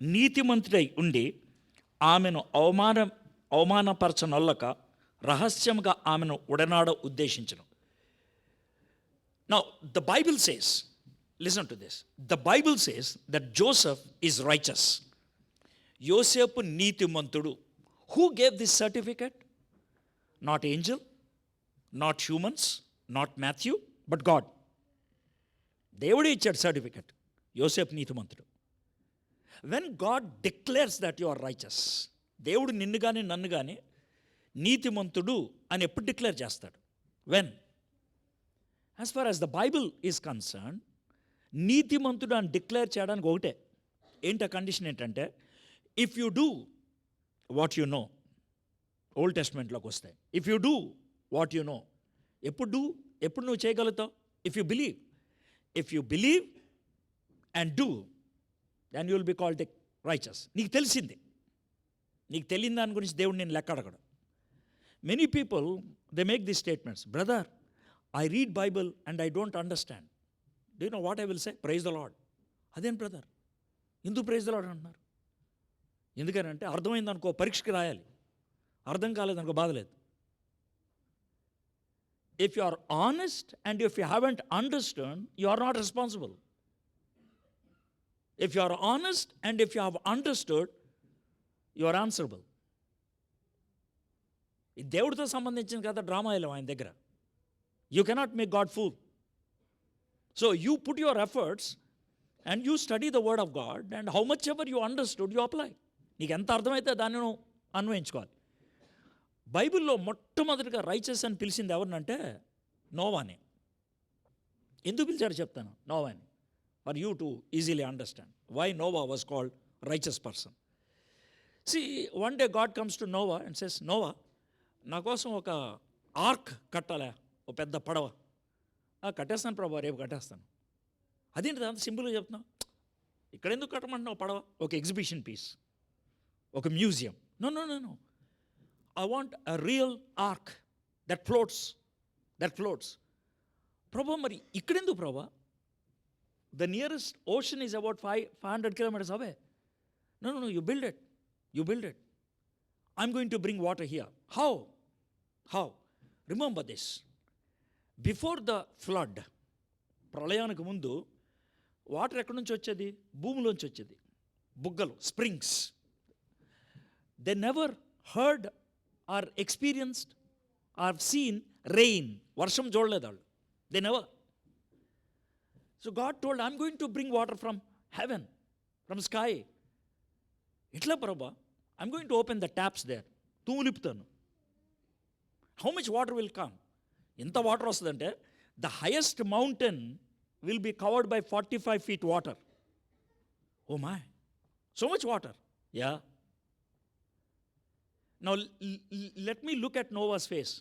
నీతిమంతుడై ఉండి ఆమెను అవమానపరచనొల్లక రహస్యముగా ఆమెను ఉడనాడ ఉద్దేశించును. Now the Bible says, listen to this, the Bible says that Joseph is righteous. యోసేపు నీతిమంతుడు. Who gave this certificate? Not angel, not humans, not Matthew, but God. దేవుడే ఇచ్చాడు సర్టిఫికెట్. యోసేపు నీతిమంతుడు. When God declares that you are righteous, దేవుడు నిన్ను కానీ నన్ను కానీ నీతిమంతుడు అని ఎప్పుడు డిక్లేర్ చేస్తాడు? When? As far as the Bible is concerned, నీతిమంతుడు అని డిక్లేర్ చేయడానికి ఒకటే. ఏంటి ఆ కండిషన్ ఏంటంటే, if you do what you know. Old టెస్ట్మెంట్లోకి వస్తాయి. If you do what you know. ఎప్పుడు నువ్వు చేయగలుగుతావు? If you believe and do, then you will be called righteous. నీకు తెలిసింది. నీకు తెలియని దాని గురించి దేవుడు నేను లెక్క అడగడు. Many people they make this statements: brother, I read Bible and I don't understand. Do you know what I will say? Praise the Lord. అదేం బ్రదర్, ఎందుకు ప్రైజ్ ద లార్డ్ అంటున్నారు? ఎందుకనంటే అర్థమైంది అనుకో, పరీక్షకి రాయాలి. అర్థం కాలేదనుకో, బాధలేదు. If you are honest and if you haven't understood, you are not responsible. If you are honest and if you have understood, you are answerable. ఇది దేవుడితో సంబంధించిన కదా, డ్రామా ఇలా ఆయన దగ్గర. You cannot make God fool. So you put your efforts and you study the word of God, and how much ever you understood, you apply. నీకు ఎంత అర్థమైతే దాన్ని నువ్వు అన్వయించుకోవాలి. బైబిల్లో మొట్టమొదటిగా రైచస్ అని పిలిచింది ఎవరినంటే నోవాని. ఎందుకు పిలిచాడు చెప్తాను. నోవాని, for you to easily understand why Noah was called righteous person. See, one day God comes to Noah and says, Noah, నా కోసం ఒక ఆర్క్ కట్టాలా, ఒక పెద్ద పడవ. కట్టేస్తాను ప్రభా, రేపు కట్టేస్తాను. అదేంటి అంత సింపుల్గా చెప్తున్నావు? ఇక్కడ ఎందుకు కట్టమంటున్నావు పడవ? ఒక ఎగ్జిబిషన్ పీస్, ఒక museum. No no no no, I want a real ark that floats. Prabha మరి ఇక్కడెందుకు Prabha? The nearest ocean is about 500 kilometers away. No, no, no, you build it. I'm going to bring water here. How? Remember this. Before the flood, ప్రళయానికి ముందు water ఎక్కడి నుంచి వచ్చేది? భూమిలోంచి వచ్చేది. బుగ్గలు, springs. They never heard or experienced or seen rain. వర్షం చూడలేదు వాళ్ళు. They never. So God told, I'm going to bring water from heaven, from sky. ఎట్లా ప్రభా? I'm going to open the taps there. తూములిపుతాను. How much water will come? ఎంత water వస్తుందంటే, the highest mountain will be covered by 45 feet water. Oh my, so much water. Yeah. Now let me look at Noah's face.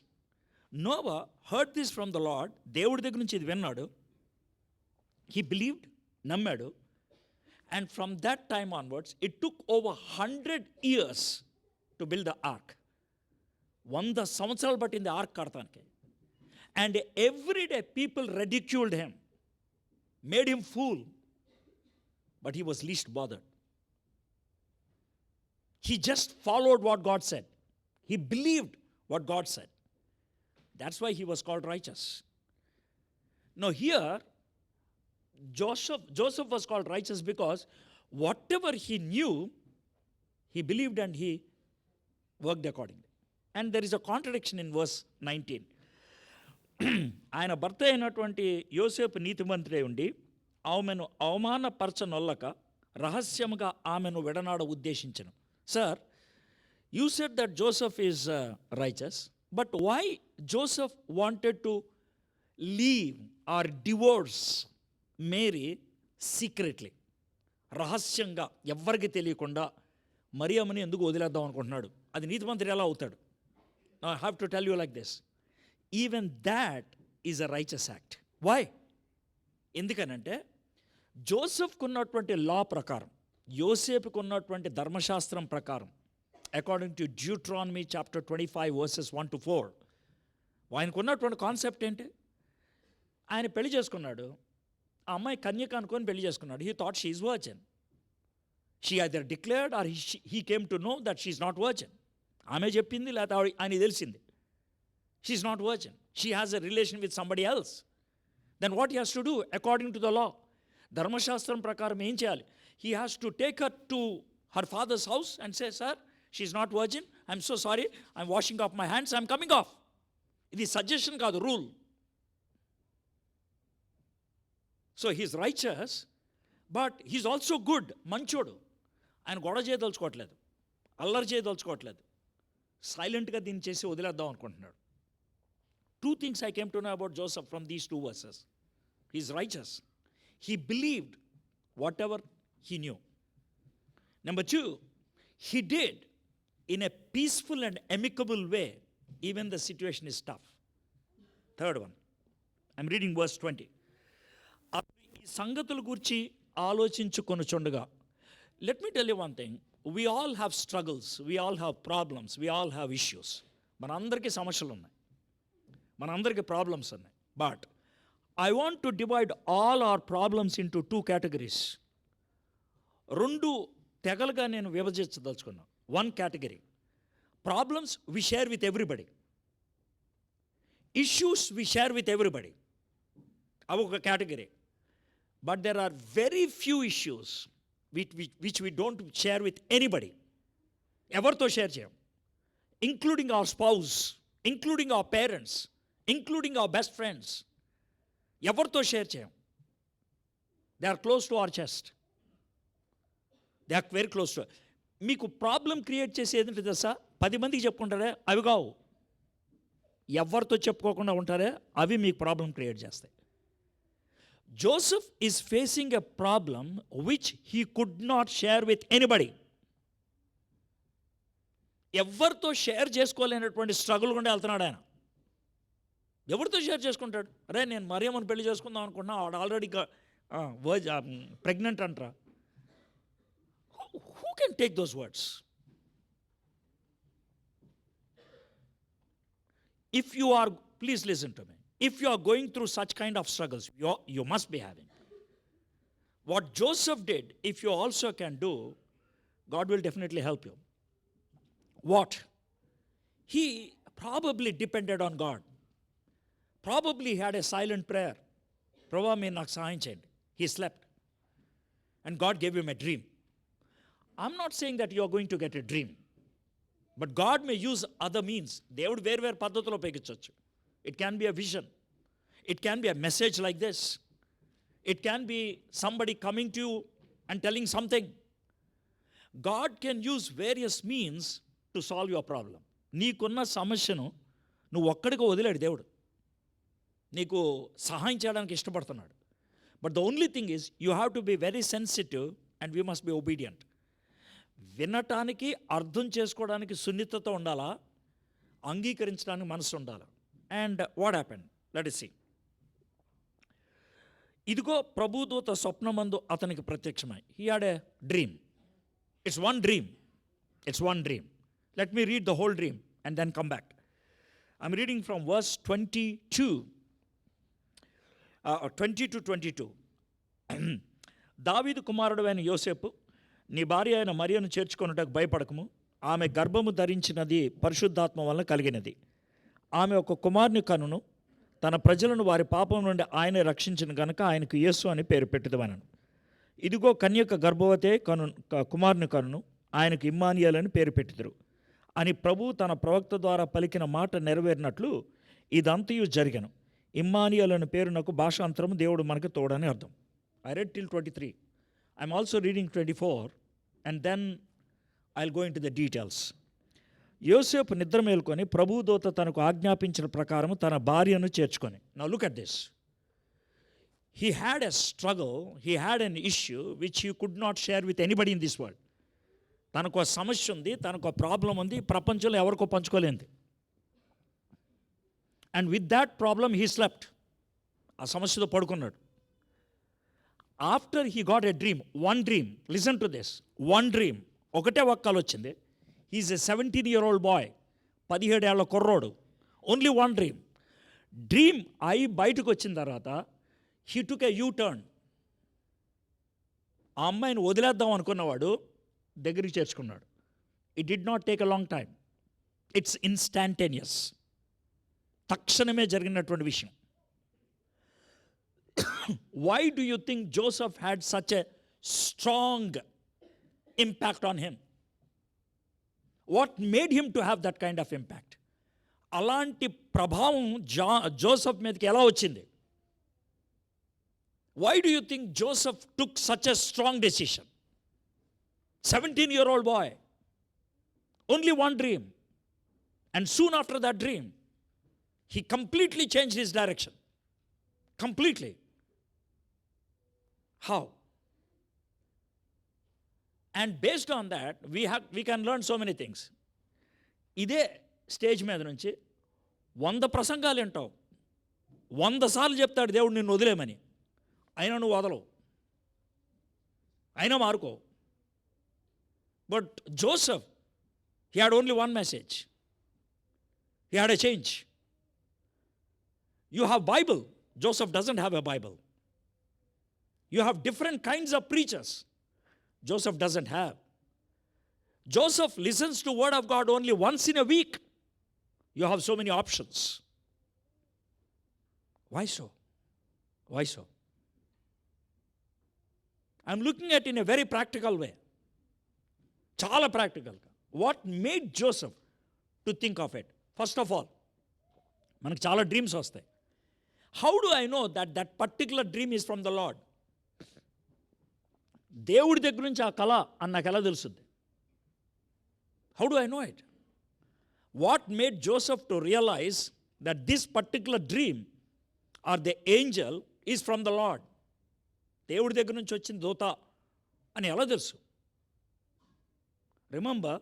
Noah heard this from the Lord. దేవుడి దగ్గర నుంచి ఇది విన్నాడు. He believed, నమ్మాడు. And from that time onwards, it took over 100 years to build the ark. 100 సంవత్సరాలు పట్టింది arc కడతానికి. And every day people ridiculed him, made him fool, but he was least bothered. He just followed what God said. He believed what God said. That's why he was called righteous. Now here, Joseph was called righteous because whatever he knew, he believed and he worked accordingly. And there is a contradiction in verse 19. ఆయన భర్త అయినటువంటి యోసేపు నీతిమంతుడై ఉండి ఆమెను అవమానపరచనొల్లక రహస్యముగా ఆమెను విడనాడ ఉద్దేశించను. Sir, you said that Joseph is righteous, but why Joseph wanted to leave or divorce Mary secretly? రహస్యంగా ఎవ్వరికి తెలియకుండా మరియమ్మని ఎందుకు వదిలేద్దాం అనుకుంటున్నాడు? అది నీతిమంతుడు ఎలా అవుతాడు? Now I have to tell you like this. Even that is a righteous act. Why? ఎందుకనంటే జోసెఫ్కు ఉన్నటువంటి లా ప్రకారం, యోసేపుకు ఉన్నటువంటి ధర్మశాస్త్రం ప్రకారం, according to Deuteronomy chapter 25 verses 1 to 4, ఆయనకు ఉన్నటువంటి కాన్సెప్ట్ ఏంటి? ఆయన పెళ్లి చేసుకున్నాడు, ఆ అమ్మాయి కన్యక అనుకొని పెళ్లి చేసుకున్నాడు. He thought she is virgin. She either declared or he came to know that she is not virgin. ఆమె చెప్పింది లేకపోతే ఆయన తెలిసింది. She is not virgin. She has a relation with somebody else. Then what he has to do according to the law? ధర్మశాస్త్రం ప్రకారం ఏం చేయాలి? He has to take her to her father's house and say, sir, she is not virgin, I'm so sorry, I'm washing of my hands, I'm coming of. ఇది suggestion కాదు, rule. So he's righteous, but he's also good, మంచోడు. ఆయన గొడవ చేయదలుచుకోవట్లేదు, అల్లరి చేయదలుచుకోవట్లేదు, సైలెంట్గా దీన్ని చేసి వదిలేద్దాం అనుకుంటున్నాడు. 2 things I came to know about Joseph from these 2 verses. He's righteous. He believed whatever he knew. Number 2, he did in a peaceful and amicable way, even the situation is tough. Third one, I'm reading verse 20. ఈ సంగతుల గురించి ఆలోచించుకొనుచుండగా, let me tell you one thing, we all have struggles, we all have problems, we all have issues. మనందరికీ సమస్యలు ఉన్నాయి, మనందరికీ problems ఉన్నాయి. But I want to divide all our problems into 2 categories. 2 తెగలుగా నేను విభజించదలుచుకున్నాను. 1 category, problems we share with everybody, issues we share with everybody, అవి ఒక category. But there are very few issues which we don't share with anybody. ఎవరితో share చేయం, including our spouse, including our parents, including our best friends. ఎవరితో share చేయం. They are close to our chest, they are very close to. మీకు problem create చేసి ఏదంటే తెలుసా? 10 మందికి చెప్పుకుంటారే, అవి కావు. ఎవరితో చెప్పుకోకుండా ఉంటారే, అవి మీకు ప్రాబ్లం క్రియేట్ చేస్తాయి. Joseph is facing a problem which he could not share with anybody. ఎవరితో షేర్ చేసుకోలేనటువంటి స్ట్రగుల్ గుండా వెళ్తున్నాడు ఆయన. ఎవరితో షేర్ చేసుకుంటాడు? అరే, నేను మరియమ్మని పెళ్లి చేసుకుందాం అనుకున్నా, ఆవిడ ఆల్రెడీ ప్రెగ్నెంట్ అంటారా? Who can take those words? If you are, please listen to me. If you are going through such kind of struggles, you must be having. What Joseph did, if you also can do, God will definitely help you. What? He probably depended on God. Probably he had a silent prayer. Prabhu, me నాకు సహాయం చేయండి. He slept. And God gave him a dream. I'm not saying that you are going to get a dream. But God may use other means. దేవుడు వేరు పద్ధతిలో ఉపయోగించవచ్చు. It can be a vision. It can be a message like this. It can be somebody coming to you and telling something. God can use various means to solve your problem. నీకున్న సమస్యను నువ్వు ఒక్కడిగా వదిలేడు దేవుడు. నీకు సహాయం చేయడానికి ఇష్టపడుతున్నాడు. But the only thing is you have to be very sensitive and we must be obedient. వినటానికి, అర్థం చేసుకోవడానికి సున్నితతో ఉండాలా, అంగీకరించడానికి మనసు ఉండాలి. And what happened? Let us see. ఇదిగో ప్రభుదూత స్వప్నమందు అతనికి ప్రత్యక్షమై. He had a dream. It's one dream. Let me read the whole dream and then come back. I'm reading from verse 20 to 22. దావీదు కుమారుడు అయిన యోసేపు, నీ భార్య అయిన మరియను చేర్చుకొనుటకు భయపడకము. ఆమె గర్భము ధరించినది పరిశుద్ధాత్మ వలన కలిగినది. ఆమె ఒక కుమారుని కనును. తన ప్రజలను వారి పాపం నుండి ఆయనే రక్షించిన గనుక ఆయనకు యేసు అని పేరు పెట్టుదమనను. ఇదిగో కన్యక గర్భవతే కుమారుని కనును. ఆయనకు ఇమ్మానుయేలు అని పేరు పెట్టుదురు అని ప్రభు తన ప్రవక్త ద్వారా పలికిన మాట నెరవేరినట్లు ఇదంతయు జరిగను. ఇమ్మానుయేలు అనే పేరునకు భాషాంతరము దేవుడు మనకు తోడని అర్థం. I read till 23. I'm also reading 24 and then I'll go into the details. యోసేపు నిద్ర మేల్కొని ప్రభుదూత తనకు ఆజ్ఞాపించిన ప్రకారము తన భార్యను చేర్చుకొని. Now look at this. He had a struggle, he had an issue which he could not share with anybody in this world. తనకు ఒక సమస్య ఉంది, తనకు ఒక ప్రాబ్లం ఉంది, ప్రపంచంలో ఎవరికో పంచుకోలేంది. And with that problem he slept. ఆ సమస్యతో పడుకున్నాడు. After he got a dream, one dream, listen to this, one dream, ఒకటే ఒక్కలు వచ్చింది. He's a 17-year-old boy, 17 ఏళ్ల కుర్రోడు. ఓన్లీ వన్ డ్రీమ్ అయి బయటకు వచ్చిన తర్వాత he took a U-turn. ఆ అమ్మాయిని వదిలేద్దాం అనుకున్నవాడు దగ్గరికి చేర్చుకున్నాడు. It did not take a long time. It's instantaneous. తక్షణమే జరిగినటువంటి విషయం. Why do you think Joseph had such a strong impact on him? What made him to have that kind of impact? అలాంటి ప్రభావం Joseph మీదకి ఎలా వచ్చింది? Why do you think Joseph took such a strong decision? 17-year-old boy, only one dream, and soon after that dream he completely changed his direction. Completely. How? And based on that, we can learn so many things. ఇదే stage మీద నుంచి 100 ప్రసంగాలు వింటావు, 100 సార్లు చెప్తాడు దేవుడు నిన్ను వదిలేమని, అయినా నువ్వు వదలవు, అయినా మారుకో. But Joseph, he had only one message. He had a change. You have Bible. Joseph doesn't have a Bible. You have different kinds of preachers. Joseph doesn't have. Joseph listens to word of God only once in a week. You have so many options. Why so? Why so? I'm looking at it in a very practical way. Chala practical. What made Joseph to think of it? First of all, మనకు చాలా dreams వస్తాయి. How do I know that that particular dream is from the Lord? దేవుడి దగ్గర నుంచి ఆ కళ అని నాకు ఎలా తెలుస్తుంది? How do I know it? What made Joseph to realize that this particular dream or the angel is from the Lord? దేవుడి దగ్గర నుంచి వచ్చిన దూత అని ఎలా తెలుసు? Remember,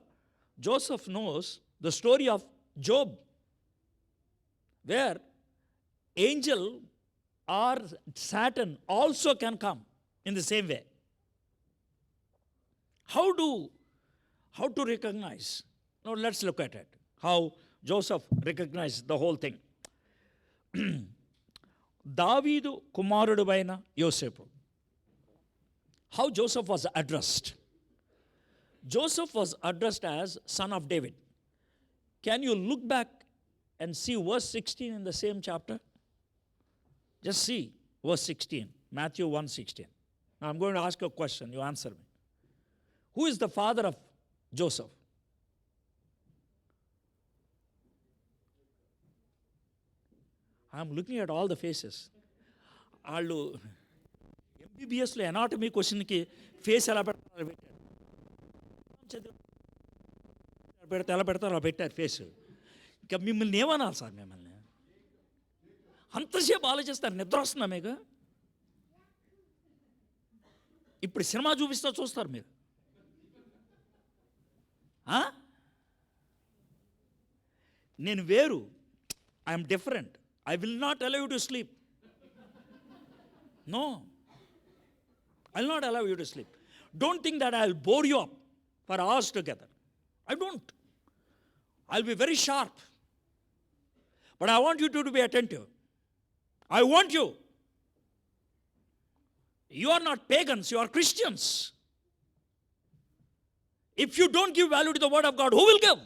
Joseph knows the story of Job, where angel or Saturn also can come in the same way. How to recognize? Now let's look at it. How Joseph recognized the whole thing. దావీదు కుమారుడువైన యోసేపు. How Joseph was addressed? Joseph was addressed as son of David. Can you look back and see verse 16 in the same chapter? Just see verse 16, Matthew 1:16. Now I'm going to ask you a question, you answer me. Who is the father of Joseph? I'm looking at all the faces. వాళ్ళు ఎంబీబీఎస్లో anatomy క్వశ్చన్కి face ఎలా పెడతారు పెడితే ఎలా పెడతారు అలా పెట్టారు face. ఇంకా మిమ్మల్ని ఏమనాలి సార్? మిమ్మల్ని అంతసేపు ఆలోచిస్తారు, నిద్ర వస్తుందా మీకు? ఇప్పుడు సినిమా చూపిస్తా చూస్తారు మీరు. నేను వేరు, I'm different. I will not allow you to sleep. No. I will not allow you to sleep. Don't think that I will bore you up for hours together. I don't. I'll be very sharp. But I want you to be attentive. I want you. You are not pagans, you are Christians. If you don't give value to the word of God, who will give?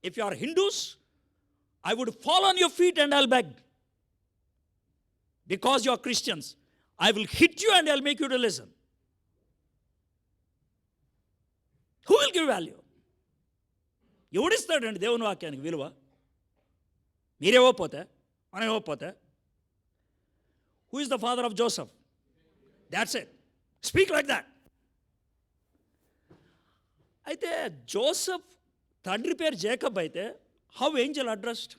If you are Hindus, I would fall on your feet and I'll beg. Because you are Christians, I will hit you and I'll make you to listen. Who will give value? ఎవడిస్తాడండి దేవుని వాక్యానికి విలువ? మీరే ఇవ్వకపోతే, మనం ఇవ్వకపోతే. Who is the father of Joseph? That's it. Speak like that. అయితే Joseph తండ్రి పేరు జేకబ్ అయితే how Angel addressed?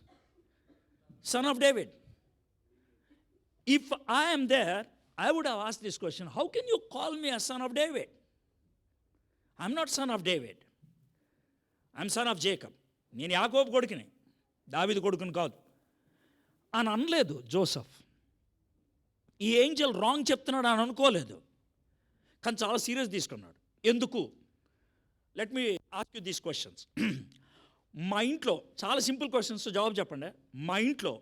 Son of David. If I am there, I would have asked this question, how can you call me a son of David? I'm not son of David. I'm son of Jacob. నేను యాకోబు కొడుకుని, దావీదు కొడుకుని కాదు అని అనలేదు Joseph. ఈ Angel wrong చెప్తున్నాడు అని అనుకోలేదు, కానీ చాలా సీరియస్ తీసుకున్నాడు. ఎందుకు? Let me ask you these questions. మా ఇంట్లో చాలా సింపుల్ క్వశ్చన్స్, జవాబు చెప్పండి. మా ఇంట్లో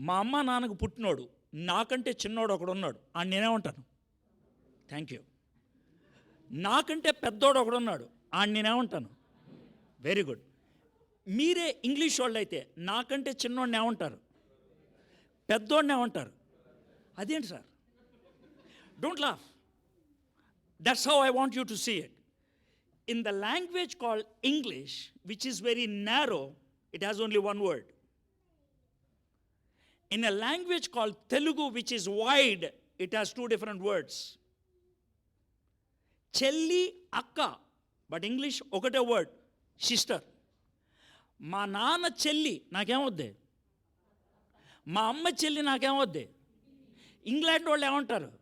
మా అమ్మ నాన్నకు పుట్టినోడు నాకంటే చిన్నోడు ఒకడు ఉన్నాడు, అని నేనేమంటాను? Thank you. నాకంటే పెద్దోడు ఒకడు ఉన్నాడు, అని నేనేమంటాను? Very good. మీరే ఇంగ్లీష్ వాళ్ళు అయితే నాకంటే చిన్నోడిని ఏమంటారు? పెద్దోడిని ఏమంటారు? అదేంటి sir? Don't laugh. That's how I want you to see it. In the language called English, which is very narrow, it has only one word. In a language called Telugu, which is wide, it has two different words. Chelli, akka, but English, okate word, sister. మా నాన్న చెల్లి నాకేమవుద్ది? మా అమ్మ చెల్లి నాకేమవుద్ది? England వాళ్ళు ఏమంటారు?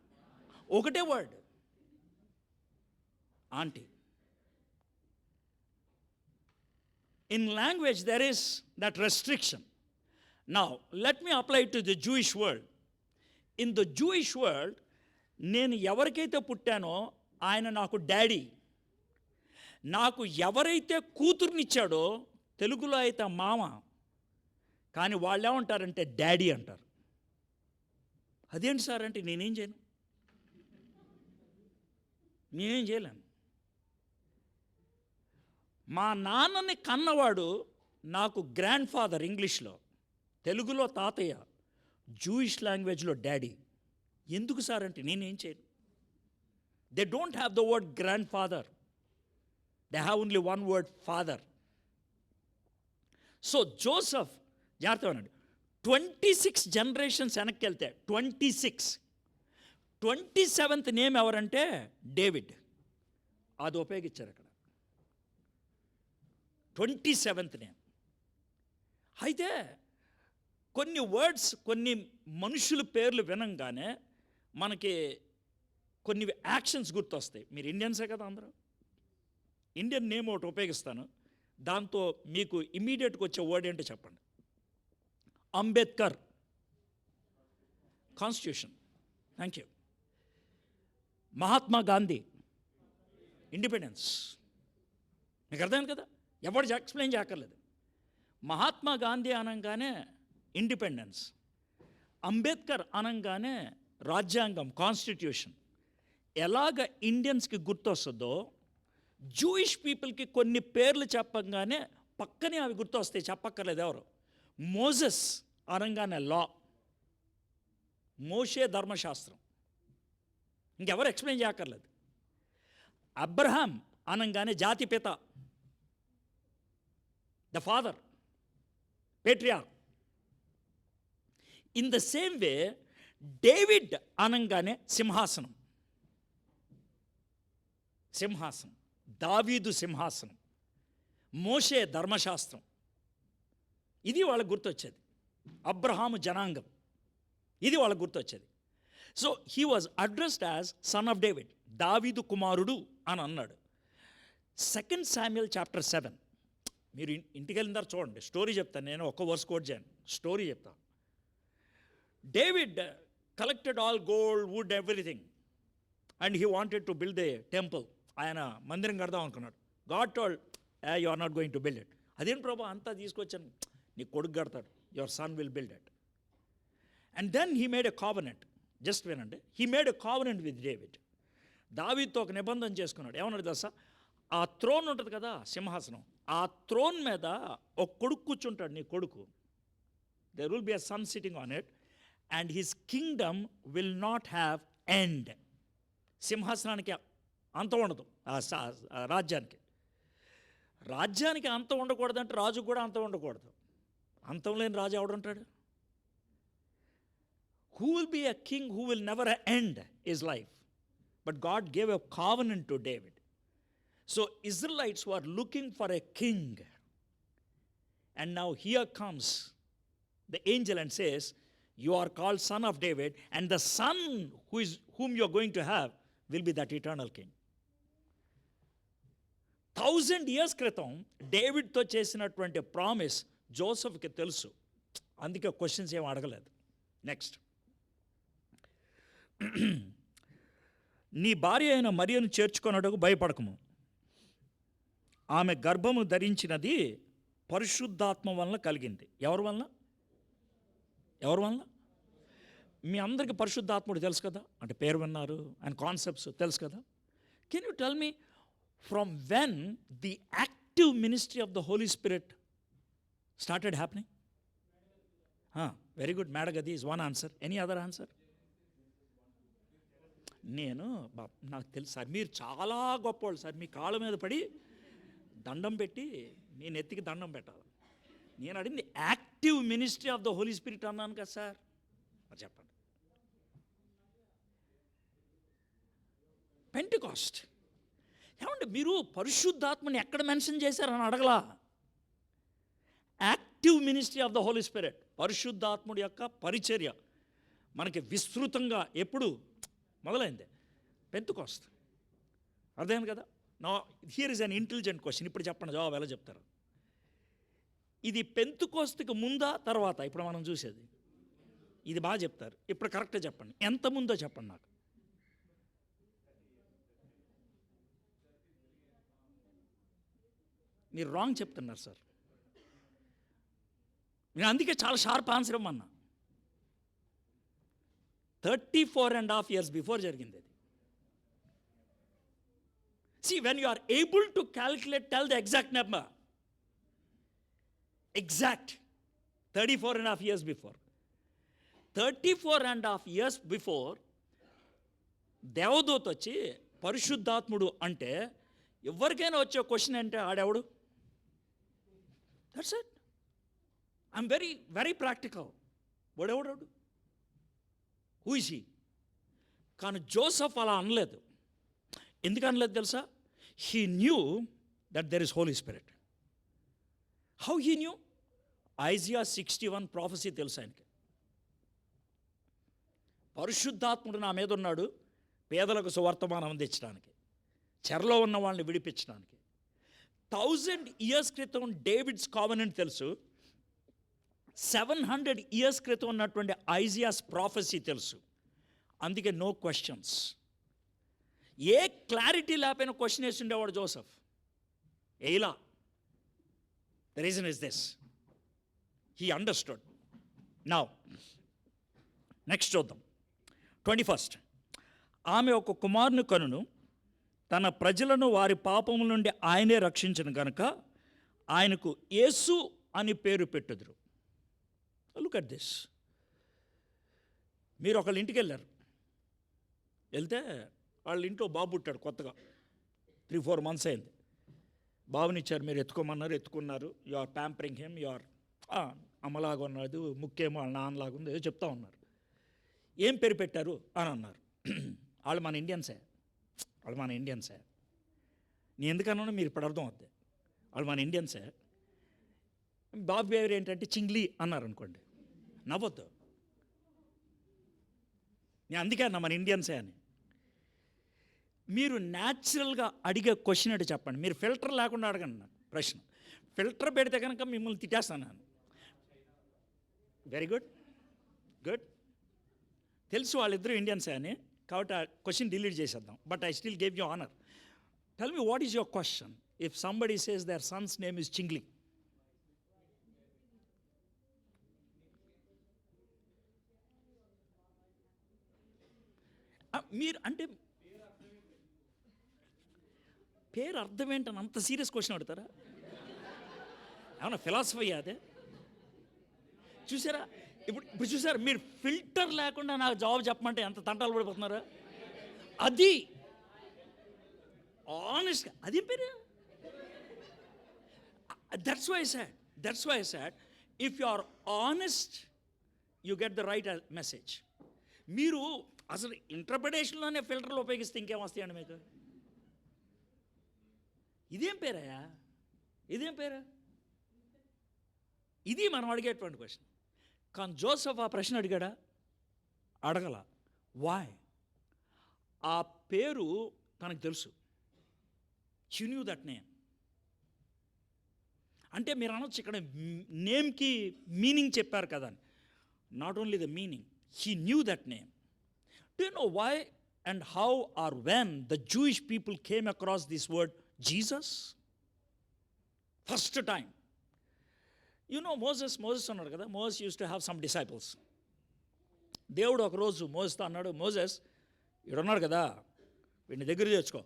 ఒకటే word, aunty. In language, there is that restriction. Now, let me apply it to the Jewish world. In the Jewish world, నేను ఎవరికైతే పుట్టానో ఆయన నాకు డాడీ. నాకు ఎవరైతే కూతుర్నిచ్చాడో, తెలుగులో అయితే మామ, కానీ వాళ్ళు ఏమంటారంటే డాడీ అంటారు. అదేంటి సార్ అంటే నేనేం చేయను, నేనేం చేయలేను. మా నాన్నని కన్నవాడు నాకు గ్రాండ్ ఫాదర్ ఇంగ్లీష్లో, తెలుగులో తాతయ్య, జూయిష్ లాంగ్వేజ్లో డాడీ. ఎందుకు సార్ అంటే నేనేం చేయను. They don't have the word grand father, they have only one word father. So Joseph జాగ్రత్తగా అన్నాడు, 26 జనరేషన్స్ వెనక్కి వెళ్తే 27th నేమ్ ఎవరంటే డేవిడ్. అది ఉపయోగించారు అక్కడ, 27th నేమ్. అయితే కొన్ని వర్డ్స్, కొన్ని మనుషుల పేర్లు వినంగానే మనకి కొన్ని యాక్షన్స్ గుర్తొస్తాయి. మీరు ఇండియన్సే కదా అందరూ. ఇండియన్ నేమ్ ఒకటి ఉపయోగిస్తాను, దాంతో మీకు ఇమ్మీడియట్గా వచ్చే వర్డ్ ఏంటో చెప్పండి. Ambedkar, constitution. Thank you. Mahatma Gandhi, independence. మీకు అర్థమైంది కదా, ఎవరు ఎక్స్ప్లెయిన్ చేయక్కర్లేదు. మహాత్మా గాంధీ అనగానే ఇండిపెండెన్స్, అంబేద్కర్ అనగానే రాజ్యాంగం, కాన్స్టిట్యూషన్. ఎలాగ ఇండియన్స్కి గుర్తొస్తుందో జూయిష్ పీపుల్కి కొన్ని పేర్లు చెప్పగానే పక్కనే అవి గుర్తొస్తాయి, చెప్పక్కర్లేదు ఎవరు. మోజెస్ అనగానే లా, మోషే ధర్మశాస్త్రం, ఇంకెవరు ఎక్స్ప్లెయిన్ చేయక్కర్లేదు. అబ్రహాం అనగానే జాతిపిత, the father, patriarch. In the same way David అనగానే సింహాసనం, సింహాసనం, దావీదు సింహాసనం, మోషే ధర్మశాస్త్రం. ఇది వాళ్ళకు గుర్తొచ్చేది. అబ్రహాము జనాంగం, ఇది వాళ్ళకు గుర్తొచ్చేది. So he was addressed as son of David, దావీదు కుమారుడు అని అన్నాడు. 2 Samuel chapter 7, మీరు ఇంటికి వెళ్ళిన తర్వాత చూడండి, స్టోరీ చెప్తాను, నేను ఒక్క వర్స్ కోట్ చేయను, స్టోరీ చెప్తాను. David collected all gold, wood, everything, and he wanted to build a temple. ఆయన మందిరం కడదాం అనుకున్నాడు. God told, you are not going to build it. అదేం ప్రభా అంతా తీసుకొచ్చాను, నీ కొడుకు కడతాడు, your son will build it. And then he made a covenant. Just వినండి, he made a covenant with David. దావీద్తో ఒక నిబంధన చేసుకున్నాడు. ఏమన్నాడు తెలుసా? ఆ థ్రోన్ ఉంటుంది కదా, సింహాసనం, ఆ థ్రోన్ మీద ఒక కొడుకు కూర్చుంటాడు, నీ కొడుకు. There will be a son sitting on it and his kingdom will not have end. సింహాసనానికి అంతం ఉండదు, ఆ రాజ్యానికి అంతం ఉండకూడదంటే రాజుకు కూడా అంతం ఉండకూడదు. అంతం లేని రాజు ఎవడుంటాడు? Who will be a king who will never end his life? But God gave a covenant to David. So Israelites were looking for a king. And now here comes the angel and says, you are called son of David, and the son whom you are going to have will be that eternal king. 1000 years క్రితం డేవిడ్తో చేసినటువంటి promise జోసెఫ్కి తెలుసు, అందుకే questions ఏం అడగలేదు. Next, నీ భార్య అయిన మరియను చేర్చుకొనుటకు భయపడకము, ఆమె గర్భము ధరించినది పరిశుద్ధాత్మ వలన కలిగింది. ఎవరి వలన? ఎవరి వలన? మీ అందరికీ పరిశుద్ధాత్ముడు తెలుసు కదా, అంటే పేరు విన్నారు, అండ్ కాన్సెప్ట్స్ తెలుసు కదా. Can you tell me from when the active ministry of the Holy Spirit started happening? Very good, మేడగది is one answer. Any other answer? నాకు తెలుసు సార్, మీరు చాలా గొప్పవాళ్ళు సార్, మీ కాళ్ళ మీద పడి దండం పెట్టి నేను ఎత్తికి దండం పెట్టాలి. నేను అడిగింది active ministry of the Holy Spirit అన్నాను కదా సార్, మరి చెప్పండి. పెంటెకాస్ట్. ఏమంటే మీరు పరిశుద్ధాత్మని ఎక్కడ మెన్షన్ చేశారని అడగలా. Active ministry of the Holy Spirit, పరిశుద్ధాత్ముడి యొక్క పరిచర్య మనకి విస్తృతంగా ఎప్పుడు మొదలైంది? పెంటెకాస్ట్. అర్థమైంది కదా. నా here is an intelligent question. ఇప్పుడు చెప్పండి, జవాబు ఎలా చెప్తారు? ఇది పెంటెకాస్ట్కి ముందా తర్వాత? ఇప్పుడు మనం చూసేది ఇది బాగా చెప్తారు. ఇప్పుడు కరెక్ట్గా చెప్పండి, ఎంత ముందో చెప్పండి నాకు. మీరు రాంగ్ చెప్తున్నారు సార్. నేను అందుకే చాలా షార్ప్ ఆన్సర్ ఇవ్వమన్నా. 34.5 years బిఫోర్ జరిగింది అది. See, when you are able to calculate, tell the exact number. Exact. 34.5 years before. 34.5 years before దేవదూత వచ్చి పరిశుద్ధాత్ముడు అంటే ఎవరికైనా వచ్చే క్వశ్చన్ అంటే ఆడెవడు? That's it. I'm very very practical. వాడెవడాడు? Who is he? కానీ జోసెఫ్ అలా అనలేదు. ఎందుకు అనలేదు తెలుసా? He knew that there is Holy Spirit. How he knew? Isaiah 61 prophecy తెలుసు ఆయనకి. పరిశుద్ధాత్ముడు నా మీద ఉన్నాడు, పేదలకు సువర్తమానం అందించడానికి, చెరలో ఉన్న వాళ్ళని విడిపించడానికి. 1000 years క్రితం డేవిడ్స్ కావెనెంట్ తెలుసు, 700 years క్రితం ఉన్నటువంటి ఐజియాస్ ప్రాఫెసీ తెలుసు. అందుకే నో క్వశ్చన్స్. ఏ క్లారిటీ లేకపోయినా క్వశ్చన్ వేసి ఉండేవాడు జోసెఫ్. ఎయిలా the reason is this, he understood. Now next చూద్దాం. 21st, ఆమె ఒక కుమారుని కనును, తన ప్రజలను వారి పాపముల నుండి ఆయనే రక్షించను గనుక ఆయనకు యేసు అని పేరు పెట్టుదురు. Look at this. మీరు ఒకళ్ళ ఇంటికి వెళ్ళారు, వెళ్తే వాళ్ళ ఇంట్లో బాబు పుట్టాడు కొత్తగా, 3-4 months అయింది. బాబునిచ్చారు, మీరు ఎత్తుకోమన్నారు, ఎత్తుకున్నారు. You are pampering him, you are అమ్మలాగా ఉన్నాడు, ముఖ్యేమో వాళ్ళ నాన్నలాగా ఉంది, ఏదో చెప్తా ఉన్నారు. ఏం పేరు పెట్టారు అని అన్నారు. వాళ్ళు మన ఇండియన్సే, వాళ్ళు మన ఇండియన్సే. నేను ఎందుకన్నా మీరు ఇప్పుడు అర్థం అవుద్ది, వాళ్ళు మన ఇండియన్సే. బాబు పేరు ఏంటంటే చింగ్లీ అన్నారు అనుకోండి, నవ్వొద్దు. నేను అందుకే అన్నా మన ఇండియన్సే అని. మీరు న్యాచురల్గా అడిగే క్వశ్చన్ అంటే చెప్పండి, మీరు ఫిల్టర్ లేకుండా అడగండి నాకు ప్రశ్న. ఫిల్టర్ పెడితే కనుక మిమ్మల్ని తిట్టేస్తాను నేను. Very good, good. తెలుసు వాళ్ళిద్దరూ ఇండియన్సే అని, కాబట్టి ఆ క్వశ్చన్ డిలీట్ చేసేద్దాం. But I still gave you honour. Tell me what is your question if somebody says their son's name is Chingli. మీరు అంటే పేరు అర్థం ఏంటని అంత సీరియస్ క్వశ్చన్ అడుగుతారా? ఏమన్నా ఫిలాసఫీ అదే? చూసారా, ఇప్పుడు చూసారా, మీరు ఫిల్టర్ లేకుండా నాకు జవాబు చెప్పమంటే ఎంత తంటాలు పడిపోతున్నారా? అది ఆనెస్ట్గా అది పేరు. That's why I said if you are honest you get the right message. మీరు అసలు ఇంటర్ప్రిటేషన్లోనే ఫిల్టర్లు ఉపయోగిస్తే ఇంకేం వస్తాయండి మీకు? ఇదేం పేరయ్యా, ఇదేం పేరు? ఇది మనం అడిగేటువంటి క్వశ్చన్. కానీ జోసెఫ్ ఆ ప్రశ్న అడిగాడా? అడగల. వాయ్? ఆ పేరు తనకు తెలుసు. హి న్యూ దట్ నేమ్. అంటే మీరు అనొచ్చు ఇక్కడ నేమ్కి మీనింగ్ చెప్పారు కదా అని. Not only the meaning, he knew that name. Do you know why and how or when the Jewish people came across this word Jesus? First time. You know Moses అన్నాడు కదా, Moses used to have some disciples. దేవుడు ఒకరోజు మోసెస్తో అన్నాడు, Moses వీడున్నాడు కదా, వీడిని దగ్గర తెచ్చుకో,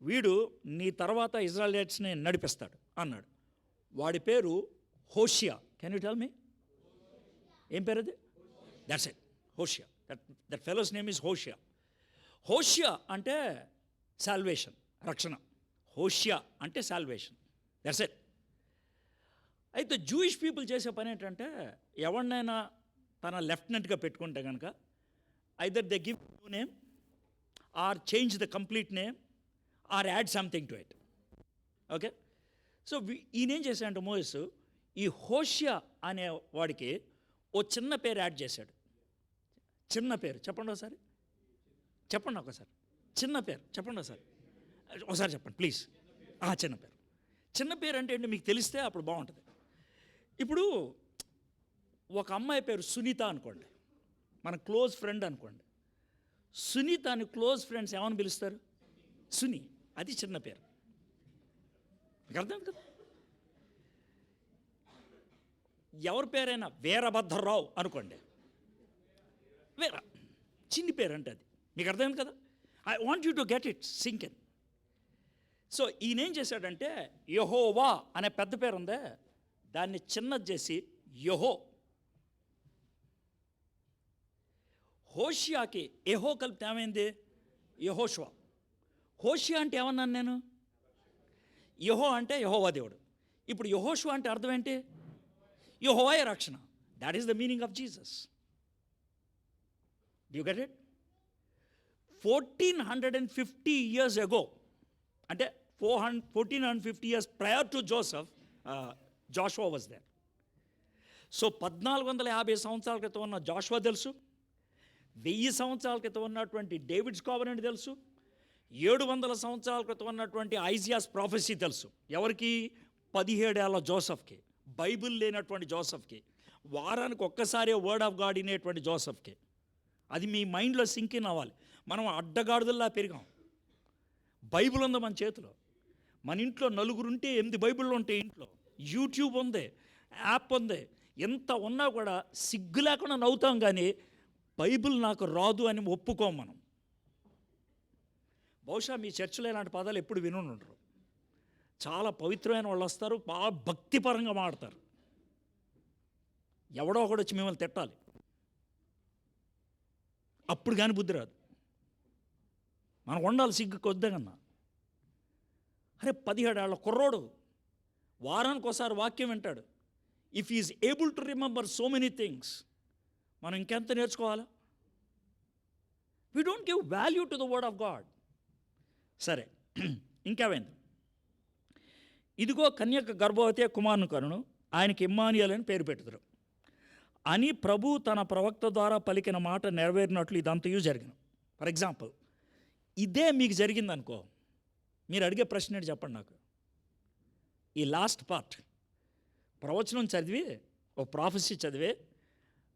వీడు నీ తర్వాత ఇజ్రాయెలైట్స్ని నడిపిస్తాడు అన్నాడు. వాడి పేరు Hoshea. Can you tell me ఏం పేరు అది? That's it, Hoshea. That fellow's name is Hoshea. Hoshea అంటే సాల్వేషన్, రక్షణ. హోషియా అంటే సాల్వేషన్. That's it. అయితే జూయిష్ పీపుల్ చేసే పని ఏంటంటే, ఎవరినైనా తన లెఫ్టినెంట్గా పెట్టుకుంటే కనుక either they give new name or change the complete name or add something to it. Okay, so ఈయనేం చేశాడంటే మోసెస్ ఈ హోషియా అనే వాడికి ఓ చిన్న పేరు యాడ్ చేశాడు. చిన్న పేరు చెప్పండి ఒకసారి, చెప్పండి ఒకసారి. చిన్న పేరు చెప్పండి ఒకసారి చెప్పండి ప్లీజ్. చిన్న పేరు. చిన్న పేరు అంటే ఏంటి మీకు తెలిస్తే అప్పుడు బాగుంటుంది. ఇప్పుడు ఒక అమ్మాయి పేరు సునీత అనుకోండి, మన క్లోజ్ ఫ్రెండ్ అనుకోండి. సునీత అని క్లోజ్ ఫ్రెండ్స్ ఏమని పిలుస్తారు? సుని. అది చిన్న పేరు. మీకు అర్థం కదా? ఎవరి పేరైనా వీరభద్రరావు అనుకోండి, వేర చిన్ని పేరు అంటే అది. మీకు అర్థమైంది కదా? I want you to get it sink in. So ఈయనేం చేశాడంటే యెహోవా అనే పెద్ద పేరు ఉందే, దాన్ని చిన్నది చేసి యెహో. హోషియాకి యెహో కలిపితే ఏమైంది? యెహోషువ. హోషియా అంటే ఏమన్నాను నేను? యెహో అంటే యెహోవా దేవుడు. ఇప్పుడు యెహోషువ అంటే అర్థం ఏంటి? యెహోవాయే రక్షణ. That is the meaning of Jesus. Do you get it? 1450 years ago, అంటే 1450 years prior to Joseph, Joshua was there. So 1450 సంవత్సరాల క్రితం ఉన్న జాషువా తెలుసు, 1000 సంవత్సరాల క్రితం ఉన్నటువంటి డేవిడ్స్ కావెనెంట్ తెలుసు, 700 సంవత్సరాల క్రితం ఉన్నటువంటి ఐజియాస్ ప్రాఫెసీ తెలుసు ఎవరికి? 17 ఏళ్ల జోసెఫ్కి. బైబిల్ లేనటువంటి జోసెఫ్కి, వారానికి ఒక్కసారి వర్డ్ ఆఫ్ గాడ్ వినేటువంటి జోసెఫ్కి. అది మీ మైండ్లో సింక్ ఇన్ అవ్వాలి. మనం అడ్డగాడుదల్లా పెరిగాం. బైబిల్ ఉంది మన చేతిలో. మన ఇంట్లో నలుగురుంటే 8 బైబిళ్ళు ఉంటాయి ఇంట్లో. యూట్యూబ్ ఉంది, యాప్ ఉంది. ఎంత ఉన్నా కూడా సిగ్గు లేకుండా నవ్వుతాం, కానీ బైబిల్ నాకు రాదు అని ఒప్పుకోం మనం. బహుశా మీ చర్చిలో ఇలాంటి పదాలు ఎప్పుడు వినుండరు. చాలా పవిత్రమైన వాళ్ళు వస్తారు, బాగా భక్తిపరంగా మాడతారు. ఎవడో ఒకడు వచ్చి మిమ్మల్ని తిట్టాలి, అప్పుడు కానీ బుద్ధి రాదు. మనకు ఉండాలి సిగ్గు కొద్దిగన్నా. అరే 17 ఏళ్ల కుర్రోడు వారానికి ఒకసారి వాక్యం వింటాడు. If is able to remember so many things, మనం ఇంకెంత నేర్చుకోవాలా? We don't give value to the word of God. సరే, ఇంకేమైంది? ఇదిగో కన్యక గర్భవతి కుమారుని కనును, ఆయనకి ఇమ్మానుయేల్ అని పేరు పెట్టుదురు అని ప్రభు తన ప్రవక్త ద్వారా పలికిన మాట నెరవేరినట్లు ఇదంతయు జరిగిన. ఫర్ ఎగ్జాంపుల్, ఇదే మీకు జరిగిందనుకో, మీరు అడిగే ప్రశ్న ఏంటి చెప్పండి నాకు. ఈ లాస్ట్ పార్ట్ ప్రవచనం చదివి, ఓ ప్రాఫెసీ చదివే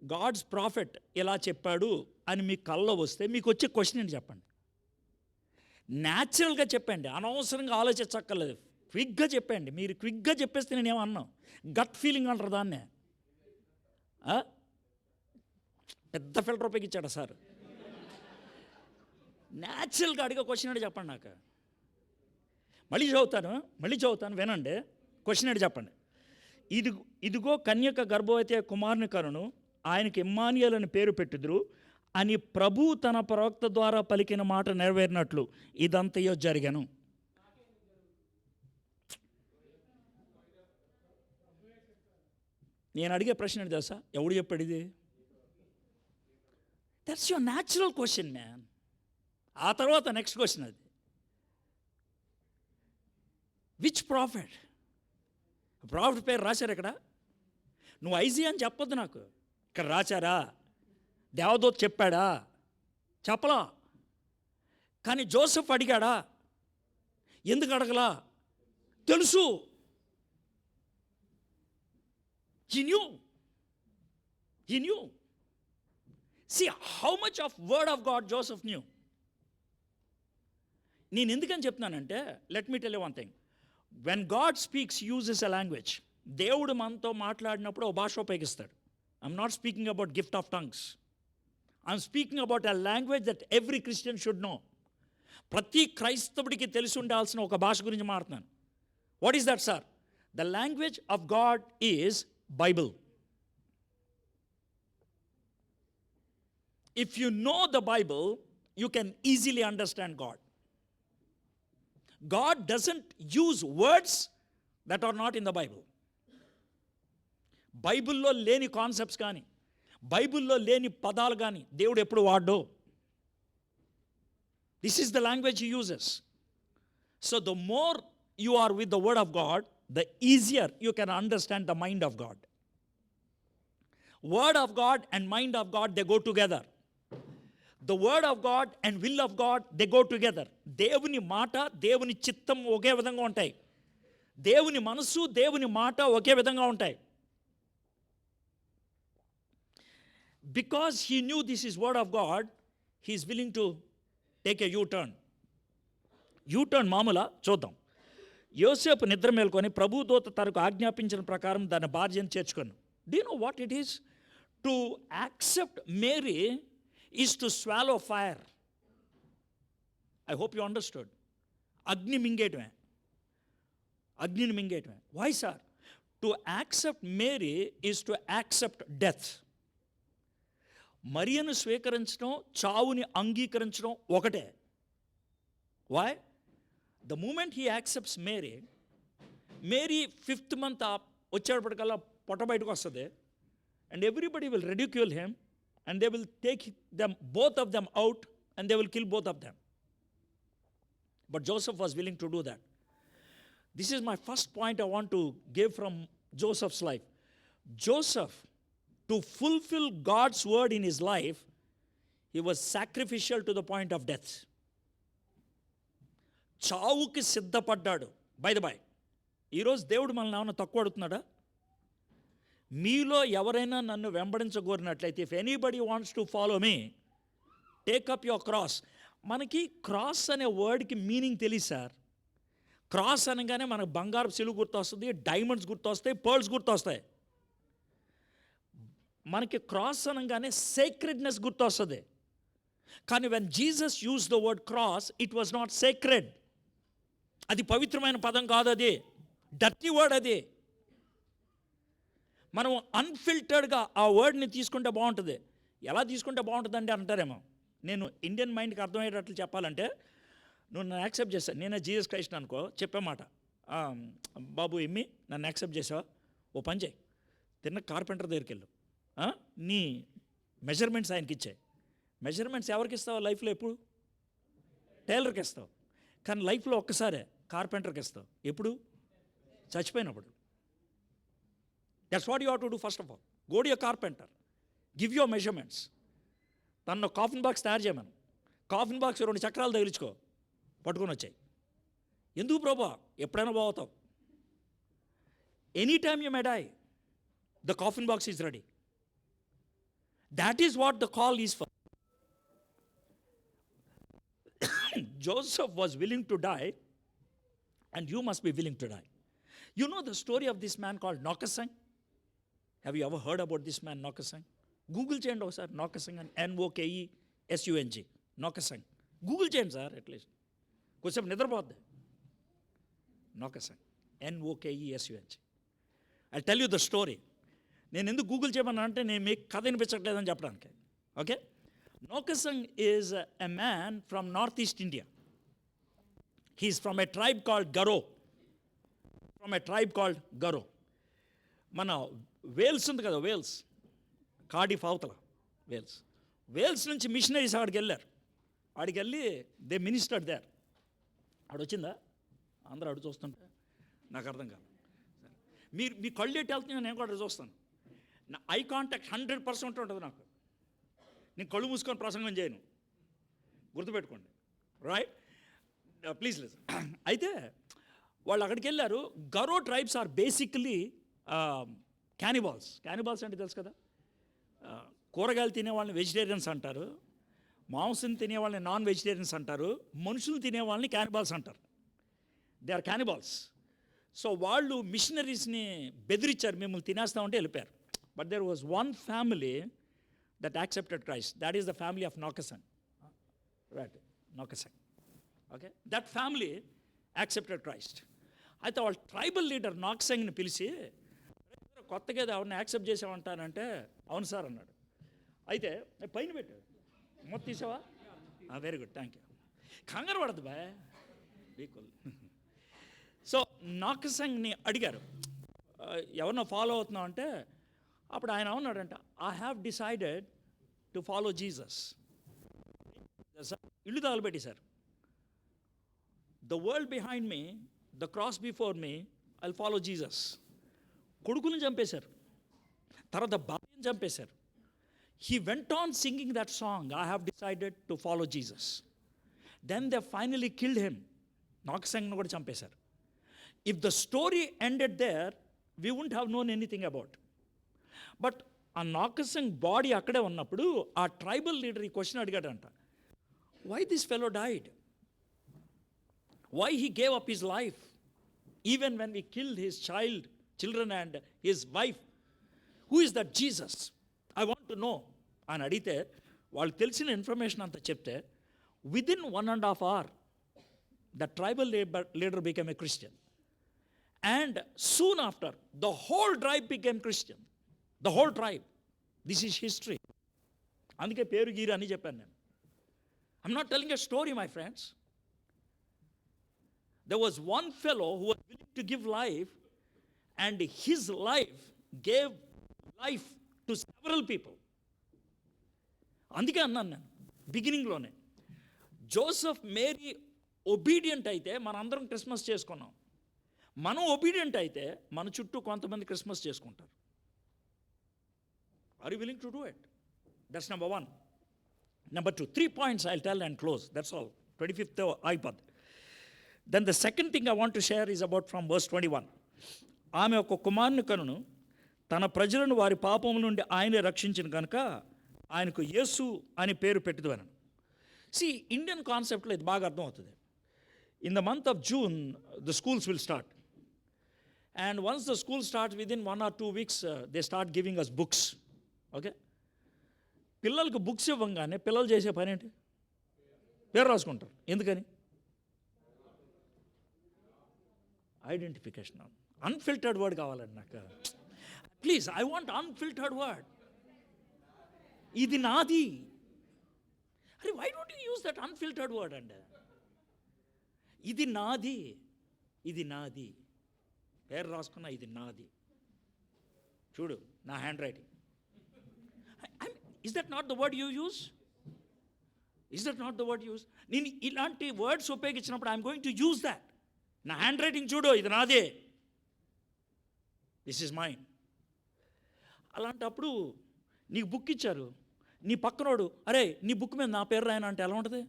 గాడ్స్ ప్రాఫెట్ ఎలా చెప్పాడు అని మీ కళ్ళలో వస్తే మీకు వచ్చే క్వశ్చన్ ఏంటి చెప్పండి. న్యాచురల్గా చెప్పండి, అనవసరంగా ఆలోచించక్కర్లేదు. క్విక్గా చెప్పండి. మీరు క్విక్గా చెప్పేస్తే నేనేమన్నా గట్ ఫీలింగ్ అంటారు దాన్నే. పెద్ద ఫిల్టర్ ఉపయోగించాడు సార్. న్యాచురల్గా అడిగే క్వశ్చన్ ఏంటి చెప్పండి నాకు. మళ్ళీ చదువుతాను వినండి. క్వశ్చన్ ఏంటి చెప్పండి. ఇదిగో కన్యక గర్భవతి కుమారుని కనును, ఆయనకి ఇమ్మానుయేల్ అని పేరు పెట్టుదురు అని ప్రభు తన ప్రవక్త ద్వారా పలికిన మాట నెరవేరినట్లు ఇదంతయో జరిగను. నేను అడిగే ప్రశ్న ఏంటి తెలుసా? ఎవడు చెప్పాడు ఇది? That's your natural question man. ఆ తర్వాత నెక్స్ట్ క్వశ్చన్ అది, విచ్ ప్రాఫిట్? ప్రాఫిట్ పేరు రాశారు ఇక్కడ. నువ్వు ఐజియా అని చెప్పొద్దు నాకు. ఇక్కడ రాశారా? దేవదూత చెప్పాడా? చెప్పలా. కానీ జోసెఫ్ అడిగాడా? ఎందుకు అడగలా? తెలుసు. He knew. See how much of word of God Joseph knew. నేను ఎందుకని చెప్తున్నానంటే, let me tell you one thing. When God speaks uses a language. దేవుడు మనతో మాట్లాడినప్పుడు ఒక భాష ఉపయోగిస్తాడు. I'm not speaking about gift of tongues. I'm speaking about a language that every Christian should know. ప్రతి క్రైస్తవుడికి తెలిసి ఉండాల్సిన ఒక భాష గురించి మాట్లాడుతున్నాను. What is that sir? The language of God is Bible. If you know the Bible, you can easily understand God. God doesn't use words that are not in the Bible. బైబిల్లో లేని concepts కానీ, బైబిల్లో లేని పదాలు కానీ దేవుడు ఎప్పుడు వాడో. This is the language he uses. So the more you are with the word of God, the easier you can understand the mind of God. Word of God and mind of God, they go together. The word of God and will of God, they go together. దేవుని మాట, దేవుని చిత్తం ఒకే విధంగా ఉంటాయి. దేవుని మనసు, దేవుని మాట ఒకే విధంగా ఉంటాయి. Because he knew this is word of God, he is willing to take a U-turn. U-turn మామూలా చూద్దాం. యోసేపు నిద్ర మేల్కొని ప్రభు దూత తనకు ఆజ్ఞాపించిన ప్రకారం దాని భార్యను చేర్చుకొని. Do you know what it is? To accept Mary is to swallow fire. I hope you understood. అగ్నిని మింగేయటమే. Why sir? To accept Mary is to accept death. మరియను స్వీకరించడం, చావుని అంగీకరించడం ఒకటే. Why? The moment he accepts Mary, 5th month వచ్చేటప్పటికల్లా పొట్ట బయటకు వస్తుంది. And everybody will ridicule him and they will take them, both of them out, and they will kill both of them. But Joseph was willing to do that. This is my first point I want to give from Joseph's life. Joseph, to fulfill God's word in his life, he was sacrificial to the point of death. చావుకి సిద్ధపడ్డాడు. By the by, ఈరోజు దేవుడు మనల్ని ఏమైనా తక్కువ అడుగుతున్నాడా? మీలో ఎవరైనా నన్ను వెంబడించగోరినట్లయితే, if anybody wants to follow me, take up your cross. మనకి క్రాస్ అనే వర్డ్కి మీనింగ్ తెలియదు సార్. క్రాస్ అనగానే మనకు బంగారు సిలువు గుర్తొస్తుంది, డైమండ్స్ గుర్తొస్తాయి, పర్ల్స్ గుర్తొస్తాయి. మనకి క్రాస్ అనగానే సేక్రెడ్నెస్ గుర్తొస్తుంది. కానీ when Jesus use the word cross, it was not sacred. అది పవిత్రమైన పదం కాదు, అది డర్టీ వర్డ్. అది మనం అన్ఫిల్టర్డ్గా ఆ వర్డ్ని తీసుకుంటే బాగుంటుంది. ఎలా తీసుకుంటే బాగుంటుందండి అంటారేమో. నేను ఇండియన్ మైండ్కి అర్థమయ్యేటట్లు చెప్పాలంటే, నువ్వు నన్ను యాక్సెప్ట్ చేస్తాను, నేనే జీసస్ క్రైస్ట్ అనుకో, చెప్పే మాట, బాబు ఎమ్మి నన్ను యాక్సెప్ట్ చేసావా, ఓ పని చేయి, తిన్న కార్పెంటర్ దగ్గరికి వెళ్ళు, నీ మెజర్మెంట్స్ ఆయనకి ఇచ్చాయి. మెజర్మెంట్స్ ఎవరికి ఇస్తావు లైఫ్లో? ఎప్పుడు? టైలర్కి ఇస్తావు. కానీ లైఫ్లో ఒక్కసారే కార్పెంటర్కి ఇస్తావు. ఎప్పుడు? చచ్చిపోయినప్పుడు. That's what you have to do. First of all go to your carpenter, give your measurements. తను కాఫిన్ బాక్స్ తయారు చేయమను, కాఫిన్ బాక్స్ 2 చక్రాలు తగిలించుకో, పట్టుకొని వచ్చాయి. ఎందుకు ప్రభా? ఎప్పుడైనా పోతావు. Any time you may die, the coffin box is ready. That is what the call is for. Joseph was willing to die, and you must be willing to die. You know the story of this man called Nokasang? Have you ever heard about this man Nokasang? Google చేయండి ఒకసారి, Nokasang and NOKESUNG, Nokasang. Google చేయండి sir, at least కొంచెం నిద్రపోద్ది. Nokasang, NOKESUNG. I'll tell you the story. నేను ఎందుకు Google చేయమన్నా అంటే, నేను మీకు కథ వినిపించట్లేదని చెప్పడానికి. Okay, Nokasang is a man from northeast India. He's from a tribe called Garo. మన వేల్స్ ఉంది కదా, వేల్స్, కార్డిఫ్ అవతల వేల్స్ నుంచి మిషనరీస్ ఆడికి వెళ్ళారు. ఆడికి వెళ్ళి దే మినిస్టర్డ్ దేర్. ఆడొచ్చిందా? అందరూ అడు చూస్తుంటే నాకు అర్థం కాదు. మీరు మీ కళ్ళు ఎట్టి వెళ్తున్నా, నేను కూడా చూస్తాను. నా ఐ కాంటాక్ట్ 100% ఉంటుంది నాకు. నేను కళ్ళు మూసుకొని ప్రసంగం చేయను, గుర్తుపెట్టుకోండి, రైట్? Please listen. అయితే వాళ్ళు అక్కడికి వెళ్ళారు. Garo tribes are basically క్యానిబాల్స్. క్యానిబాల్స్ అంటే తెలుసు కదా, కూరగాయలు తినేవాళ్ళని వెజిటేరియన్స్ అంటారు, మాంసం తినేవాళ్ళని నాన్ వెజిటేరియన్స్ అంటారు, మనుషులు తినేవాళ్ళని క్యానిబాల్స్ అంటారు. They are క్యానిబాల్స్. సో వాళ్ళు మిషనరీస్ని బెదిరించారు, మిమ్మల్ని తినేస్తామంటే వెళ్ళిపోయారు. But there was one family that accepted Christ. That is the family of Nokasang. Right, Nokasang. Okay, that family accepted Christ. అయితే వాళ్ళ ట్రైబల్ లీడర్ నాక్సంగ్ని పిలిచి, కొత్తగా ఎవరిని యాక్సెప్ట్ చేసామంటానంటే, అవును సార్ అన్నాడు. అయితే పైన పెట్టాడు, మొత్తం తీసావా? Very good, thank you. కంగారు పడద్దు బాయ్, బీకుల్. సో నాక్సంగ్ని అడిగారు, ఎవరినో ఫాలో అవుతున్నావు అంటే, అప్పుడు ఆయన ఉన్నాడంట, I have decided to follow Jesus. ఇల్లు తగలబెట్టేశారు. The world behind me, the cross before me, I follow Jesus. కొడుకుని చంపేశారు, తర్వాత భార్యను చంపేశారు. He went on singing that song, I have decided to follow Jesus. Then they finally killed him. నాక్సంగ్ను కూడా చంపేశారు. If the story ended there, we won't have known anything about. But ఆ Nokseng body అక్కడే ఉన్నప్పుడు ఆ ట్రైబల్ లీడర్ ఈ question అడిగాడంట, why this fellow died, why he gave up his life even when we killed his children and his wife, who is that Jesus, I want to know అని అడిగితే, వాళ్ళు తెలిసిన information అంతా చెప్తే, within 1.5 hours the tribal leader became a Christian, and soon after the whole tribe became Christian. The whole tribe. This is history. అందుకే పేరు gear అని చెప్పాను నేను. I'm not telling a story, my friends. There was one fellow who was willing to give life, and his life gave life to several people. అందుకే అన్నాను నేను బిగినింగ్లోనే, Joseph Mary obedient అయితే మనందరం క్రిస్మస్ చేసుకున్నాం. మనం ఒబీడియంట్ అయితే మన చుట్టూ కొంతమంది క్రిస్మస్ చేసుకుంటారు. Are you willing to do it? That's number 1. Number 2, 3 points I'll tell and close. That's all. 25th iPad. Then the second thing I want to share is about from verse 21. ఆమె ఒక కుమారుని కనును, తన ప్రజలను వారి పాపముల నుండి ఆయనే రక్షించిన కనుక ఆయనకు యేసు అని పేరు పెట్టుదువను. See, ఇండియన్ కాన్సెప్ట్లో ఇది బాగా అర్థమవుతుంది. In the month of June, the schools will start. And once the school starts, within 1 or 2 weeks, they start giving us books. Okay? పిల్లలకు బుక్స్ ఇవ్వగానే పిల్లలు చేసే పని ఏంటి? పేరు రాసుకుంటారు. ఎందుకని? ఐడెంటిఫికేషన్. అన్ఫిల్టర్డ్ వర్డ్ కావాలండి నాకు. Please, I want unfiltered word. ఇది నాది. అరే, why don't you use that unfiltered word అండి? ఇది నాది, ఇది నాది. పేరు రాసుకున్నా ఇది నాది. చూడు నా hand writing. Is that not the word you use? Is that not the word use? నేను ఇలాంటి వర్డ్స్ ఉపయోగించినప్పుడు I'm going to use that. నా హ్యాండ్ రైటింగ్ చూడు, ఇది నాదే, దిస్ ఈజ్ మైన్. అలాంటప్పుడు నీకు బుక్ ఇచ్చారు, నీ పక్కనోడు అరే నీ బుక్ మీద నా పేరు రాయను అంటే ఎలా ఉంటుంది?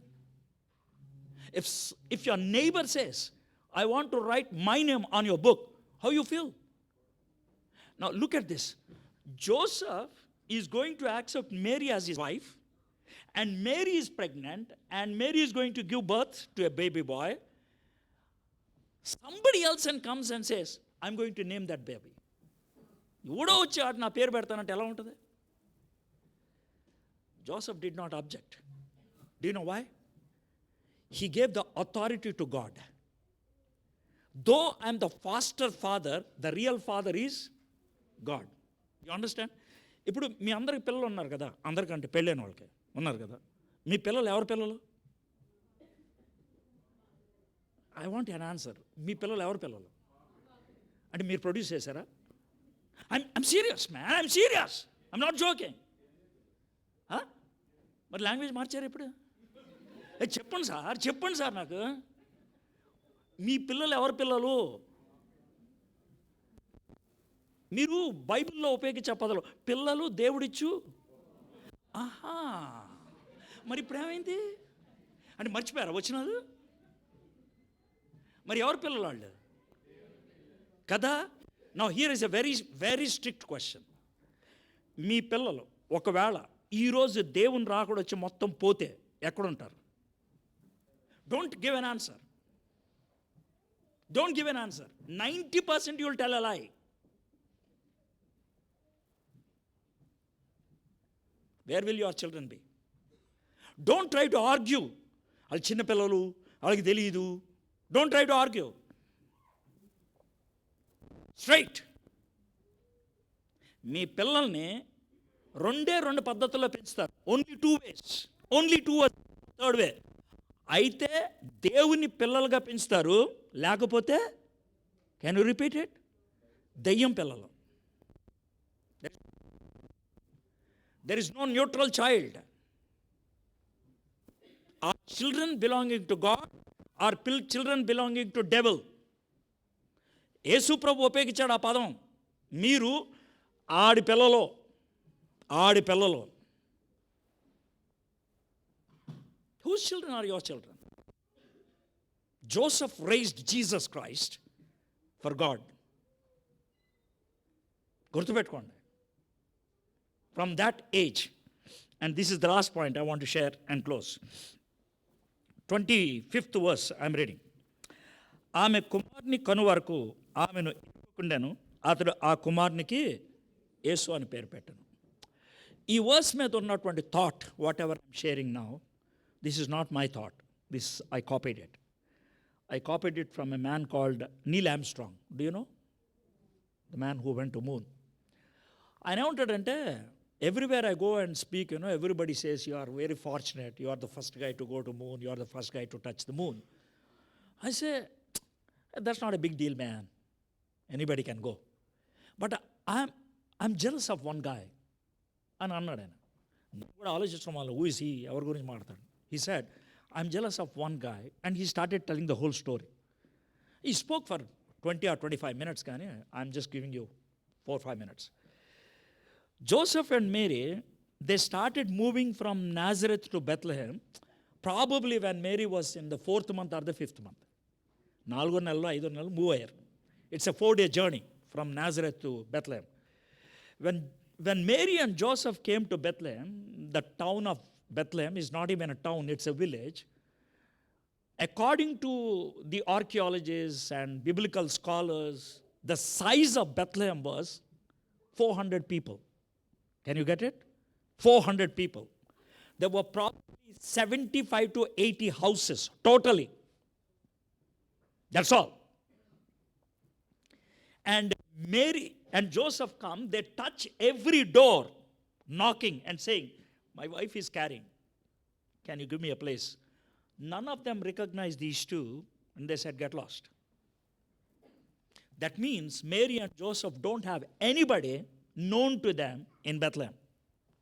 If your neighbor says, I want to write my name on your book, how you feel? Now look at this. Joseph is going to accept Mary as his wife, and Mary is pregnant, and Mary is going to give birth to a baby boy. Somebody else and comes and says, I'm going to name that baby. ఎవడో వచ్చి ఆడు నా పేరు పెడతానంటే ఎలా ఉంటుంది? Joseph did not object. Do you know why? He gave the authority to God. Though I am the foster father, the real father is God. You understand? ఇప్పుడు మీ అందరికి పిల్లలు ఉన్నారు కదా, అందరికంటే పెళ్ళైన వాళ్ళకి ఉన్నారు కదా, మీ పిల్లలు ఎవరి పిల్లలు? I want an answer. మీ పిల్లలు ఎవరి పిల్లలు? అంటే మీరు ప్రొడ్యూస్ చేశారా? I'm serious, man. I'm serious. I'm not joking. మరి లాంగ్వేజ్ మార్చారు ఇప్పుడు? చెప్పండి సార్ నాకు. మీ పిల్లలు ఎవరి పిల్లలు? మీరు బైబిల్లో ఉపయోగించే పదాలు పిల్లలు దేవుడిచ్చు. ఆహా, మరి ఇప్పుడు ఏమైంది అంటే మర్చిపోయారా వచ్చినారు? మరి ఎవరి పిల్లలు వాళ్ళు కదా? Now here is a very very strict question. మీ పిల్లలు ఒకవేళ ఈరోజు దేవుని రాకుండా వచ్చి మొత్తం పోతే ఎక్కడుంటారు? Don't give an answer. Don't give an answer. 90% you will tell a lie. Where will your children be? Don't try to argue. వాళ్ళు చిన్న పిల్లలు, వాళ్ళకి తెలియదు. Don't try to argue. Straight. మీ పిల్లల్ని రెండు పద్ధతుల్లో పెంచుతారు. Only 2 ways. Only 2 or third way. అయితే దేవుని పిల్లలుగా పెంచుతారు, లేకపోతే కెన్ యూ రిపీట్ ఇట్? దెయ్యం పిల్లలు. There is no neutral child. Or children belonging to God, or children belonging to devil. యేసు ప్రభు ఉపయోగించాడు ఆ పదం. మీరు ఆడి పిల్లలో. Whose children are your children? Joseph raised Jesus Christ for God. గుర్తుపెట్టుకోండి. From that age, and this is the last point I want to share and close. 25th verse I am reading. ఆమె కుమారుని కను వరకు ఆమెను ఎత్తుకుండెను, అతడు ఆ కుమారునికి యేసు అని పేరు పెట్టెను. ఈ వర్స్ మీద ఉన్నటువంటి thought, what ever I'm sharing now, this is not my thought. This I copied it. I copied it from a man called Neil Armstrong. Do you know? The man who went to moon. ఆయన ఏమంటాడంటే, everywhere I go and speak, everybody says you are very fortunate. You are the first guy to go to moon. You are the first guy to touch the moon. I say, that's not a big deal, man. Anybody can go. But I'm jealous of one guy. అని అన్నాడు ఆయన. కూడా ఆలోచించడం వల్ల who is he? ఎవరి గురించి మాట్లాడతాడు? He said, I'm jealous of one guy, and he started telling the whole story. He spoke for 20 or 25 minutes, కానీ I'm just giving you 4 or 5 minutes. Joseph and Mary, they started moving from Nazareth to Bethlehem, probably when Mary was in the 4th month or the 5th month. 4 నెలలు 5 నెలలు move అయ్యారు. It's a 4-day journey from Nazareth to Bethlehem. When Mary and Joseph came to Bethlehem, the town of Bethlehem is not even a town, it's a village. According to the archaeologists and biblical scholars, the size of Bethlehem was 400 people. Can you get it? 400 people. There were probably 75 to 80 houses totally. That's all. And Mary and Joseph come, they touch every door, knocking and saying, my wife is carrying. Can you give me a place? None of them recognized these two, and they said, get lost. That means Mary and Joseph don't have anybody known to them in Bethlehem.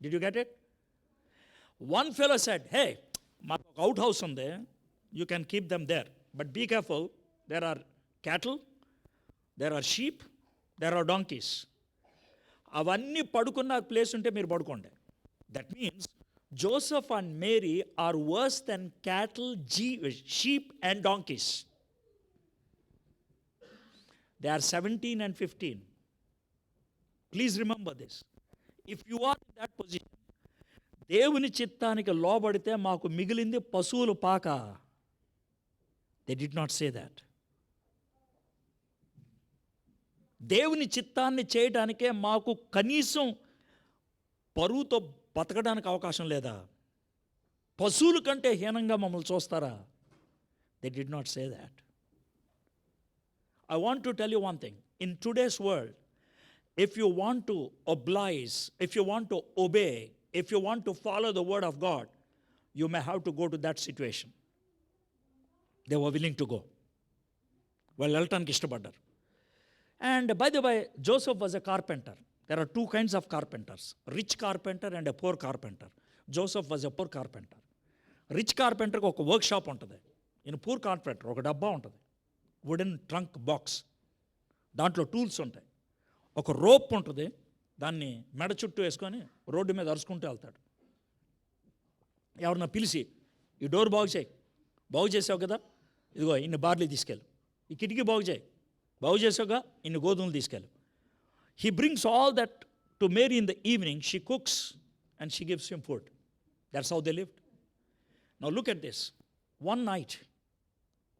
Did you get it? One fellow said, hey, my outhouse on there, you can keep them there. But be careful, there are cattle, there are sheep, there are donkeys. అవన్నీ పడుకున్న place ఉంటే మీరు పడుకోండి. That means Joseph and Mary are worse than cattle, sheep and donkeys. They are 17 and 15. Please remember this. If you are in that position, దేవుని చిత్తానికి లోబడితే మాకు మిగిలింది పశువులు పాక. They did not say that. దేవుని చిత్తాన్ని చేయడానికే మాకు కనీసం పరువుతో బతకడానికి అవకాశం లేదా? పశువుల కంటే హీనంగా మమ్మల్ని చూస్తారా? They did not say that. I want to tell you one thing. In today's world, if you want to oblige, if you want to obey, if you want to follow the word of God, you may have to go to that situation. They were willing to go. వాళ్ళు వెళ్ళటానికి ఇష్టపడ్డారు. And by the way, Joseph was a carpenter. There are two kinds of carpenters, rich carpenter and a poor carpenter. Joseph was a poor carpenter. Rich కార్పెంటర్కి ఒక work shop ఉంటుంది. ఈయన poor carpenter ఒక డబ్బా ఉంటుంది, వుడెన్ ట్రంక్ బాక్స్, దాంట్లో tools ఉంటాయి, ఒక రోప్ ఉంటుంది, దాన్ని మెడ చుట్టూ వేసుకొని రోడ్డు మీద అరుచుకుంటూ వెళ్తాడు. ఎవరన్నా పిలిచి ఈ డోర్ బాగు చేయి, బాగు చేసావు కదా, ఇదిగో ఇన్ని బార్లీ తీసుకెళ్ళు, ఈ కిటికీ బాగు చేయి, బాగు చేసావుగా, ఇన్ని గోధుమలు తీసుకెళ్ళు. He brings all that to Mary in the evening. She cooks and she gives him food. That's how they lived. Now look at this. One night,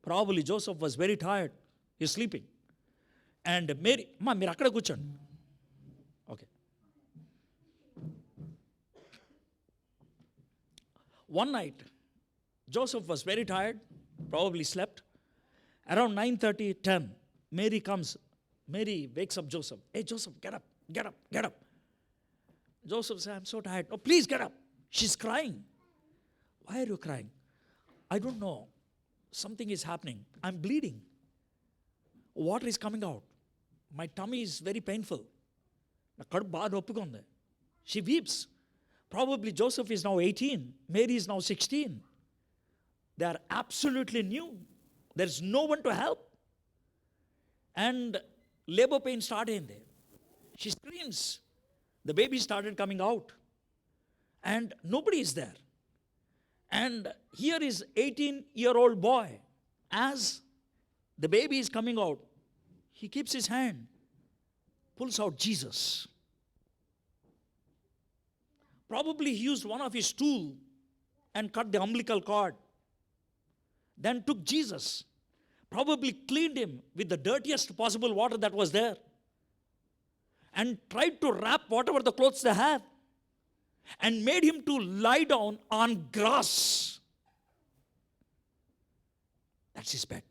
probably Joseph was very tired. He's sleeping. And Mary, ma, మీరు అక్కడ కూర్చోండి. Okay. One night, Joseph was very tired, probably slept. Around 9:30, 10, Mary comes. Mary wakes up Joseph. Hey, Joseph, get up, get up, get up. Joseph says, I'm so tired. Oh, please get up. She's crying. Why are you crying? I don't know. Something is happening. I'm bleeding. Water is coming out. My tummy is very painful. She weeps. Probably Joseph is now 18. Mary is now 16. They are absolutely new. There's no one to help. And labor pain started. She screams. The baby started coming out. And nobody is there. And here is 18-year-old boy. As the baby is coming out, he keeps his hand, pulls out Jesus. Probably he used one of his tool and cut the umbilical cord. Then took Jesus, probably cleaned him with the dirtiest possible water that was there, and tried to wrap whatever the clothes they had, and made him to lie down on grass. That's his bed.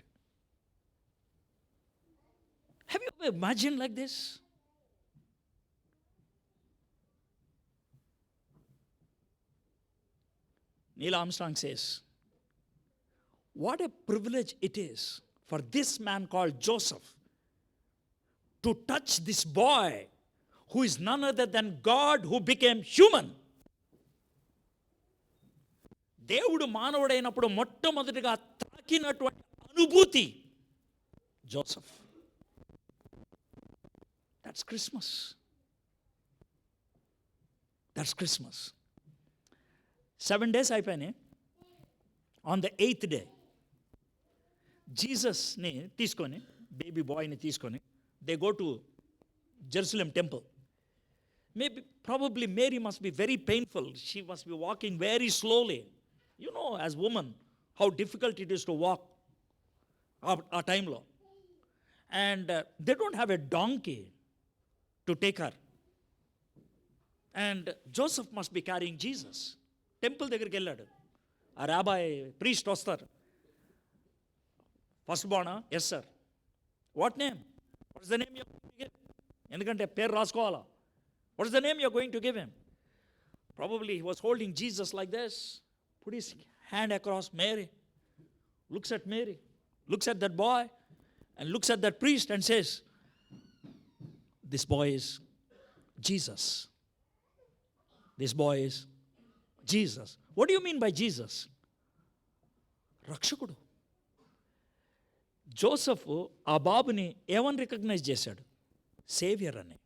Have you ever imagined like this? Neil Armstrong says, what a privilege it is for this man called Joseph to touch this boy who is none other than God who became human. దేవుడు మానవుడైనప్పుడు మొట్టమొదటిగా తాకినటువంటి అనుభూతి Joseph. That's Christmas. That's Christmas. 7 days అయిపోయినాయి. On the 8th day, జీసస్ని తీసుకొని, baby బాయ్ని తీసుకొని, they go to Jerusalem temple. Maybe, probably Mary must be very painful. She must be walking very slowly. You know, as woman, how difficult it is to walk a time lo. And they don't have a donkey to take her. And Joseph must be carrying Jesus. Temple దగ్గరికి వెళ్ళాడు. ఆ rabbi priest వస్తారు. First బాణా? Yes sir. What name? What is the name? ఎందుకంటే పేరు రాసుకోవాలా. What is the name you are going to give him? Probably he was holding Jesus like this, put his hand across Mary, looks at Mary, looks at that boy, and looks at that priest and says, this boy is Jesus. This boy is Jesus. What do you mean by Jesus? రక్షకుడు. Joseph ఆ బాబుని ఏమని recognise చేశాడు? Saviour అని.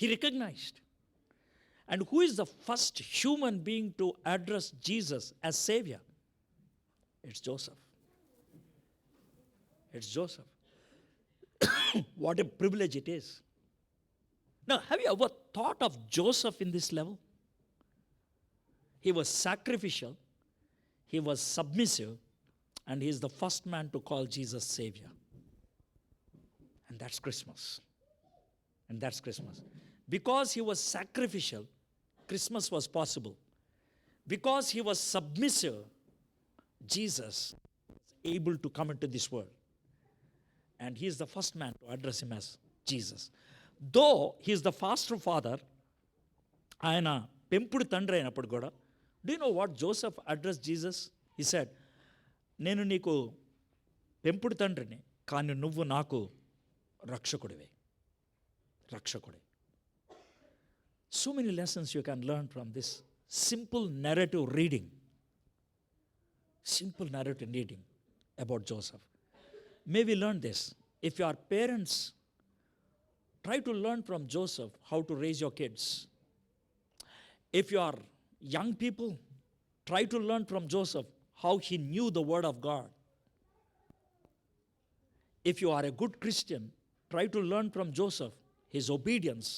He recognized. And who is the first human being to address Jesus as Savior? It's Joseph. It's Joseph. What a privilege it is. Now, have you ever thought of Joseph in this level? He was sacrificial, he was submissive, and he is the first man to call Jesus Savior. And that's Christmas. And that's Christmas. Because he was sacrificial, Christmas was possible. Because he was submissive, Jesus was able to come into this world. And he is the first man to address him as Jesus. Though he is the foster father, ఆయన పెంపుడు తండ్రి అయినప్పుడు కూడా, do you know what Joseph addressed Jesus? He said, నేను నీకు పెంపుడు తండ్రిని, కానీ నువ్వు నాకు రక్షకుడివే. రక్షకుడే. So many lessons you can learn from this simple narrative reading. Simple narrative reading about Joseph. May we learn this. If your parents, try to learn from Joseph how to raise your kids. If you are young people, try to learn from Joseph how he knew the word of God. If you are a good Christian, try to learn from Joseph. His obedience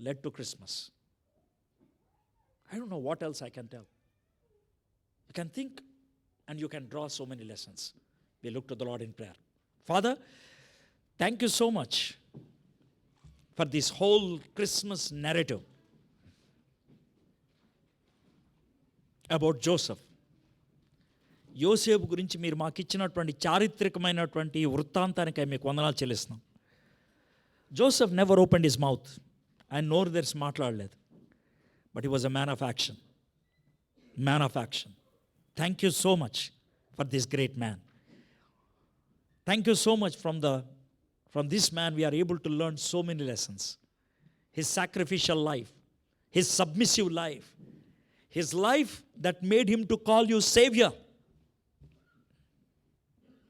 led to Christmas. I don't know what else I can tell. You can think and you can draw so many lessons. We look to the Lord in prayer. Father, thank you so much for this whole Christmas narrative about Joseph. యోసేపు గురించి మీరు మాకు ఇచ్చినటువంటి చారిత్రకమైనటువంటి వృత్తాంతానికై మీకు వందనాలు చెల్లిస్తున్నాం. Joseph never opened his mouth and nor there's మాట్లాడలేదు. But he was a man of action. Man of action. Thank you so much for this great man. Thank you so much from this man we are able to learn so many lessons. His sacrificial life, his submissive life, his life that made him to call you Savior.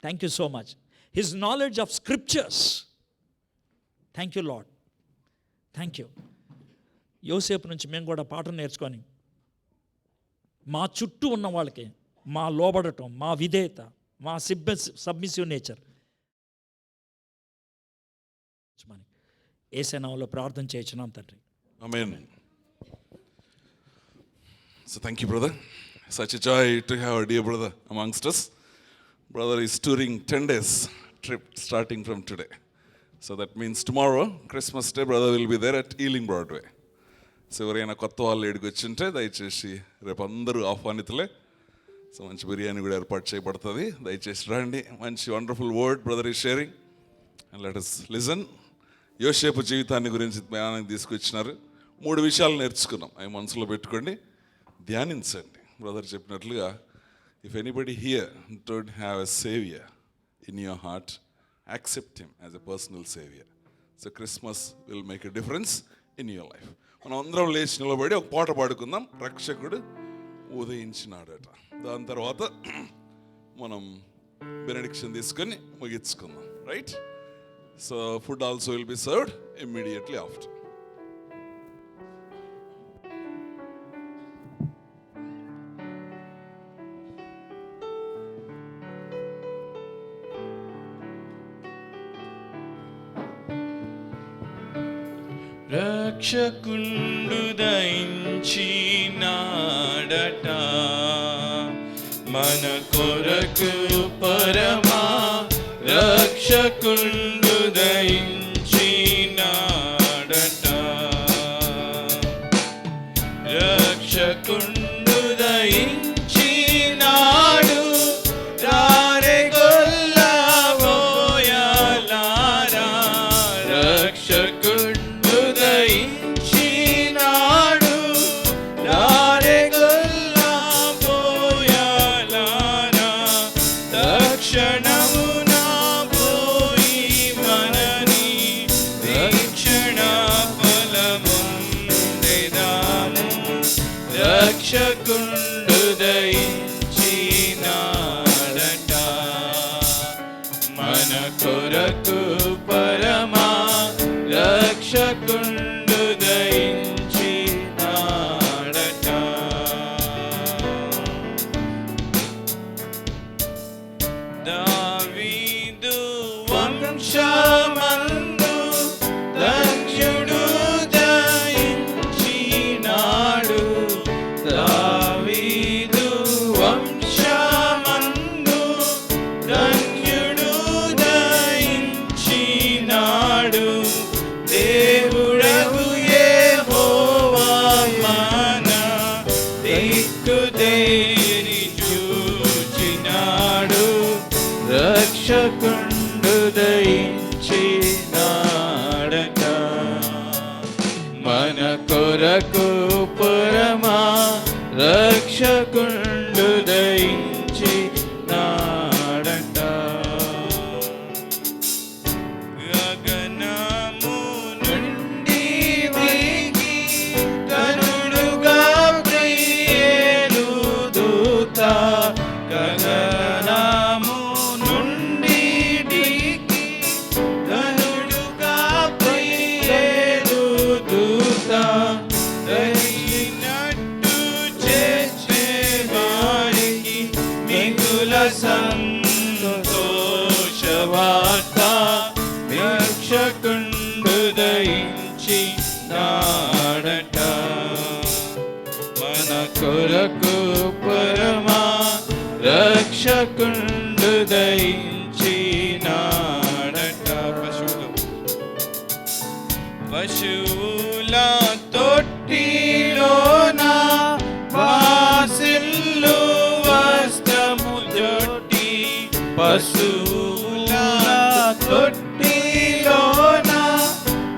Thank you so much. His knowledge of scriptures. Thank you, Lord. Thank you. యోసేపు నుంచి మేము కూడా పాఠం నేర్చుకొని మా చుట్టూ ఉన్న వాళ్ళకి మా లోబడటం, మా విధేయత, మా సబ్మిసివ్ నేచర్ యేసు నామములో ప్రార్థన చేయించున్నాం తండ్రి. Amen. So thank you, brother. Such a joy to have our dear brother amongst us. Brother is touring 10 days trip starting from today. So that means tomorrow, Christmas Day, brother will be there at Ealing Broadway. So ఎవరైనా కొత్త వాళ్ళు ఏడికి వచ్చింటే దయచేసి రేపు అందరూ ఆహ్వానితులే. So మంచి బిర్యానీ కూడా ఏర్పాటు చేయబడుతుంది, దయచేసి రండి. మంచి wonderful word brother is sharing and let us listen. యోసేపు జీవితాన్ని గురించి జ్ఞానానికి తీసుకొచ్చినారు. 3 విషయాలు నేర్చుకున్నాం, అవి మనసులో పెట్టుకోండి, ధ్యానించండి. బ్రదర్ చెప్పినట్లుగా if anybody here don't have a saviour in your heart, accept him as a personal saviour. So Christmas will make a difference in your life. మనం అందరం లేచి నిలబడి ఒక పాట పాడుకుందాం, రక్షకుడు ఉదయించినాడట. దాని తర్వాత మనం బెనడిక్షన్ తీసుకొని ముగించుకుందాం, right? So food also will be served immediately after. రక్షకుండు దయించినాడట మన కొరకు పరమా రక్షకుండు దయించినాడట రక్షకుండు దయించినాడు రారే గొల్లబోయాలారా రక్షకుండు దయించినాడు రారే గొల్లబోయాలారా తక్షణమున పోయి మనని వీక్షణ ఫలముందెదాము రక్షకుండు దయించినాడట మన కొరకు పరమా రక్షకుండు దయించినాడట దావీదు వంశమందు ధన్యుడు దయించినాడు దావీదు వంశమందు ధన్యుడు దయించినాడు దేవుడవు యెహోవా మన దిక్కుదేరి చూచినాడు రక్షకుండు దయించినాడట మన కొరకు పరమా రక్షకుండు దయించినాడట గగనము నుండి దిగి కనుడుగా ప్రియేలు దూత గగనము నుండి దిగి కనుడుగా ప్రియేలు దూత దయనట్టు చేసే వారికి మిగుల సంతోషవార్త రక్షకుండు దయించినాడట మన కొరకు పరమా రక్షకుండు దయించినాడట పశువుల తొట్టిలోన వాసిల్లు వస్త్రము జొట్టి పశువుల తొట్టిలోన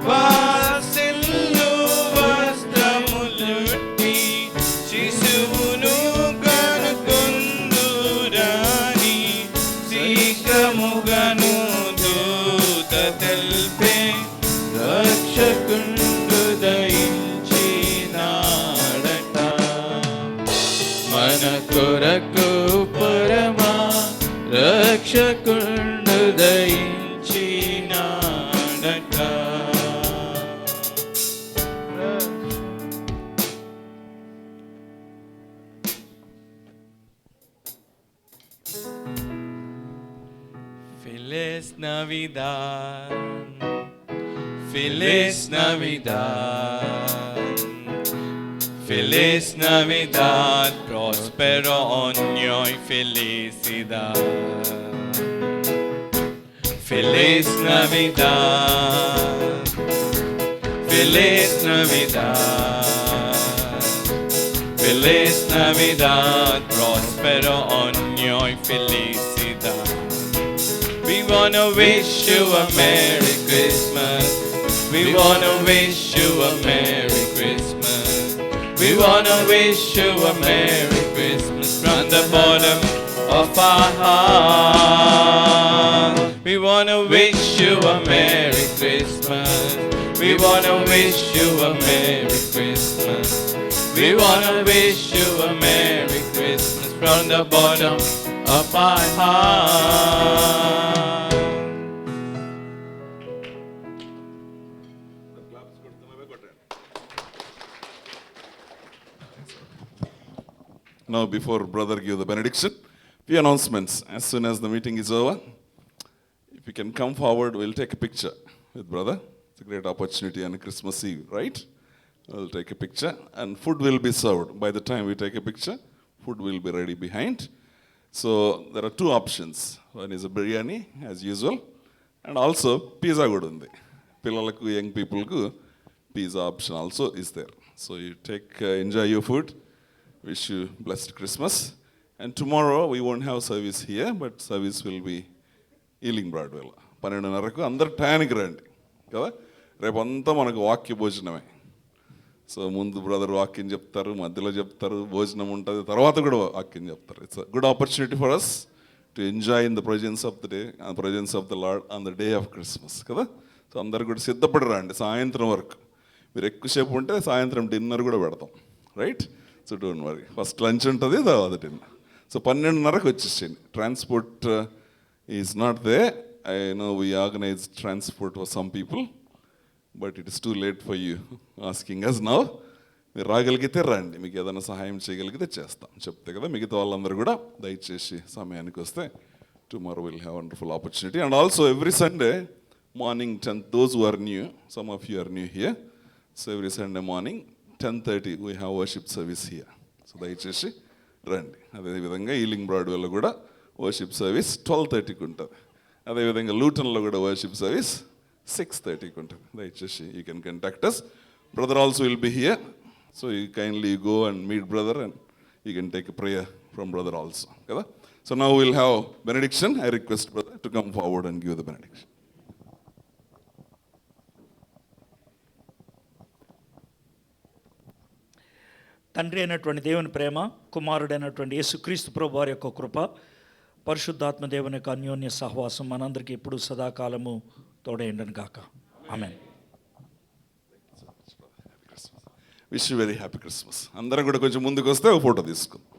వాసిల్లు వస్త్రము జొట్టి శిశువును కనుకొందురాని శీఘ్రముగను దూత తెల్పే రక్షకుండు దయించినాడట మన కొరకు పరమా రక్షకుండు దయించినాడట Feliz Navidad, Feliz Navidad, Feliz Navidad, prospero año y felicidad. Feliz Navidad, Feliz Navidad, Feliz Navidad, prospero año y felicidad. We wanna wish you a Merry Christmas. We wanna wish you a Merry Christmas. We wanna wish you a Merry Christmas from the bottom of our heart. We wanna wish you a Merry Christmas. We wanna wish you a Merry Christmas. We wanna wish you a Merry Christmas from the bottom of our heart. Now, before brother give the benediction, few announcements. As soon as the meeting is over, if you can come forward, we'll take a picture with brother. It's a great opportunity on Christmas Eve, right? We'll take a picture and food will be served. By the time we take a picture, food will be ready behind. So there are two options. One is a biryani as usual, and also pizza good undi. Pillalaku, young people ku pizza option also is there. So you take, enjoy your food. Wish you blessed Christmas. And tomorrow we won't have service here, but service will be ఈలింగ్ బ్రాడ్వేలో 12:30 అందరు టయానికి రండి కదా. రేపంతా మనకు వాక్య భోజనమే. So ముందు brother వాక్యం చెప్తారు, మధ్యలో చెప్తారు, భోజనం ఉంటుంది, తర్వాత కూడా వాక్యం చెప్తారు. It's good opportunity for us to enjoy in the presence of the day, presence of the lord on the day of Christmas కదా. సో అందరు కూడా సిద్ధపడి రండి సాయంత్రం వరకు. మీరు ఎక్కువసేపు ఉంటే సాయంత్రం డిన్నర్ కూడా పెడతాం, right? So don't worry, first lunch ఉంటుంది, తర్వాత డిన్నర్. సో 12:30 వచ్చేసేయండి. Transport is not there. I know we organize transport for some people, but it is too late for you asking us now. మీరు రాగలిగితే రండి, మీకు ఏదైనా సహాయం చేయగలిగితే చేస్తాం. చెప్తే కదా మిగతా వాళ్ళందరూ కూడా దయచేసి సమయానికి వస్తే tomorrow will have wonderful opportunity. And also every Sunday morning 10, those who are new, some of you are new here, so every Sunday morning 10:30 we have worship service here. So దయచేసి రండి. అదేవిధంగా ఈలింగ్ బ్రాడ్వేలో కూడా వర్షిప్ సర్వీస్ 12:30కి ఉంటుంది. అదేవిధంగా లూటన్లో కూడా worship service 6:30కి ఉంటుంది. దయచేసి you can contact us. Brother also will be here, so you kindly go and meet brother and you can take a prayer from brother also కదా. So now will have benediction. I request brother to come forward and give the benediction. తండ్రి అయినటువంటి దేవుని ప్రేమ, కుమారుడైనటువంటి యేసుక్రీస్తు ప్రభు వారి యొక్క కృప, పరిశుద్ధాత్మ దేవుని యొక్క అన్యోన్య సహవాసం మనందరికీ ఇప్పుడు సదాకాలము తోడైండను గాక. ఆమేన్. Wish you very happy Christmas. అందరం కూడా కొంచెం ముందుకు వస్తే ఒక ఫోటో తీసుకుందాం.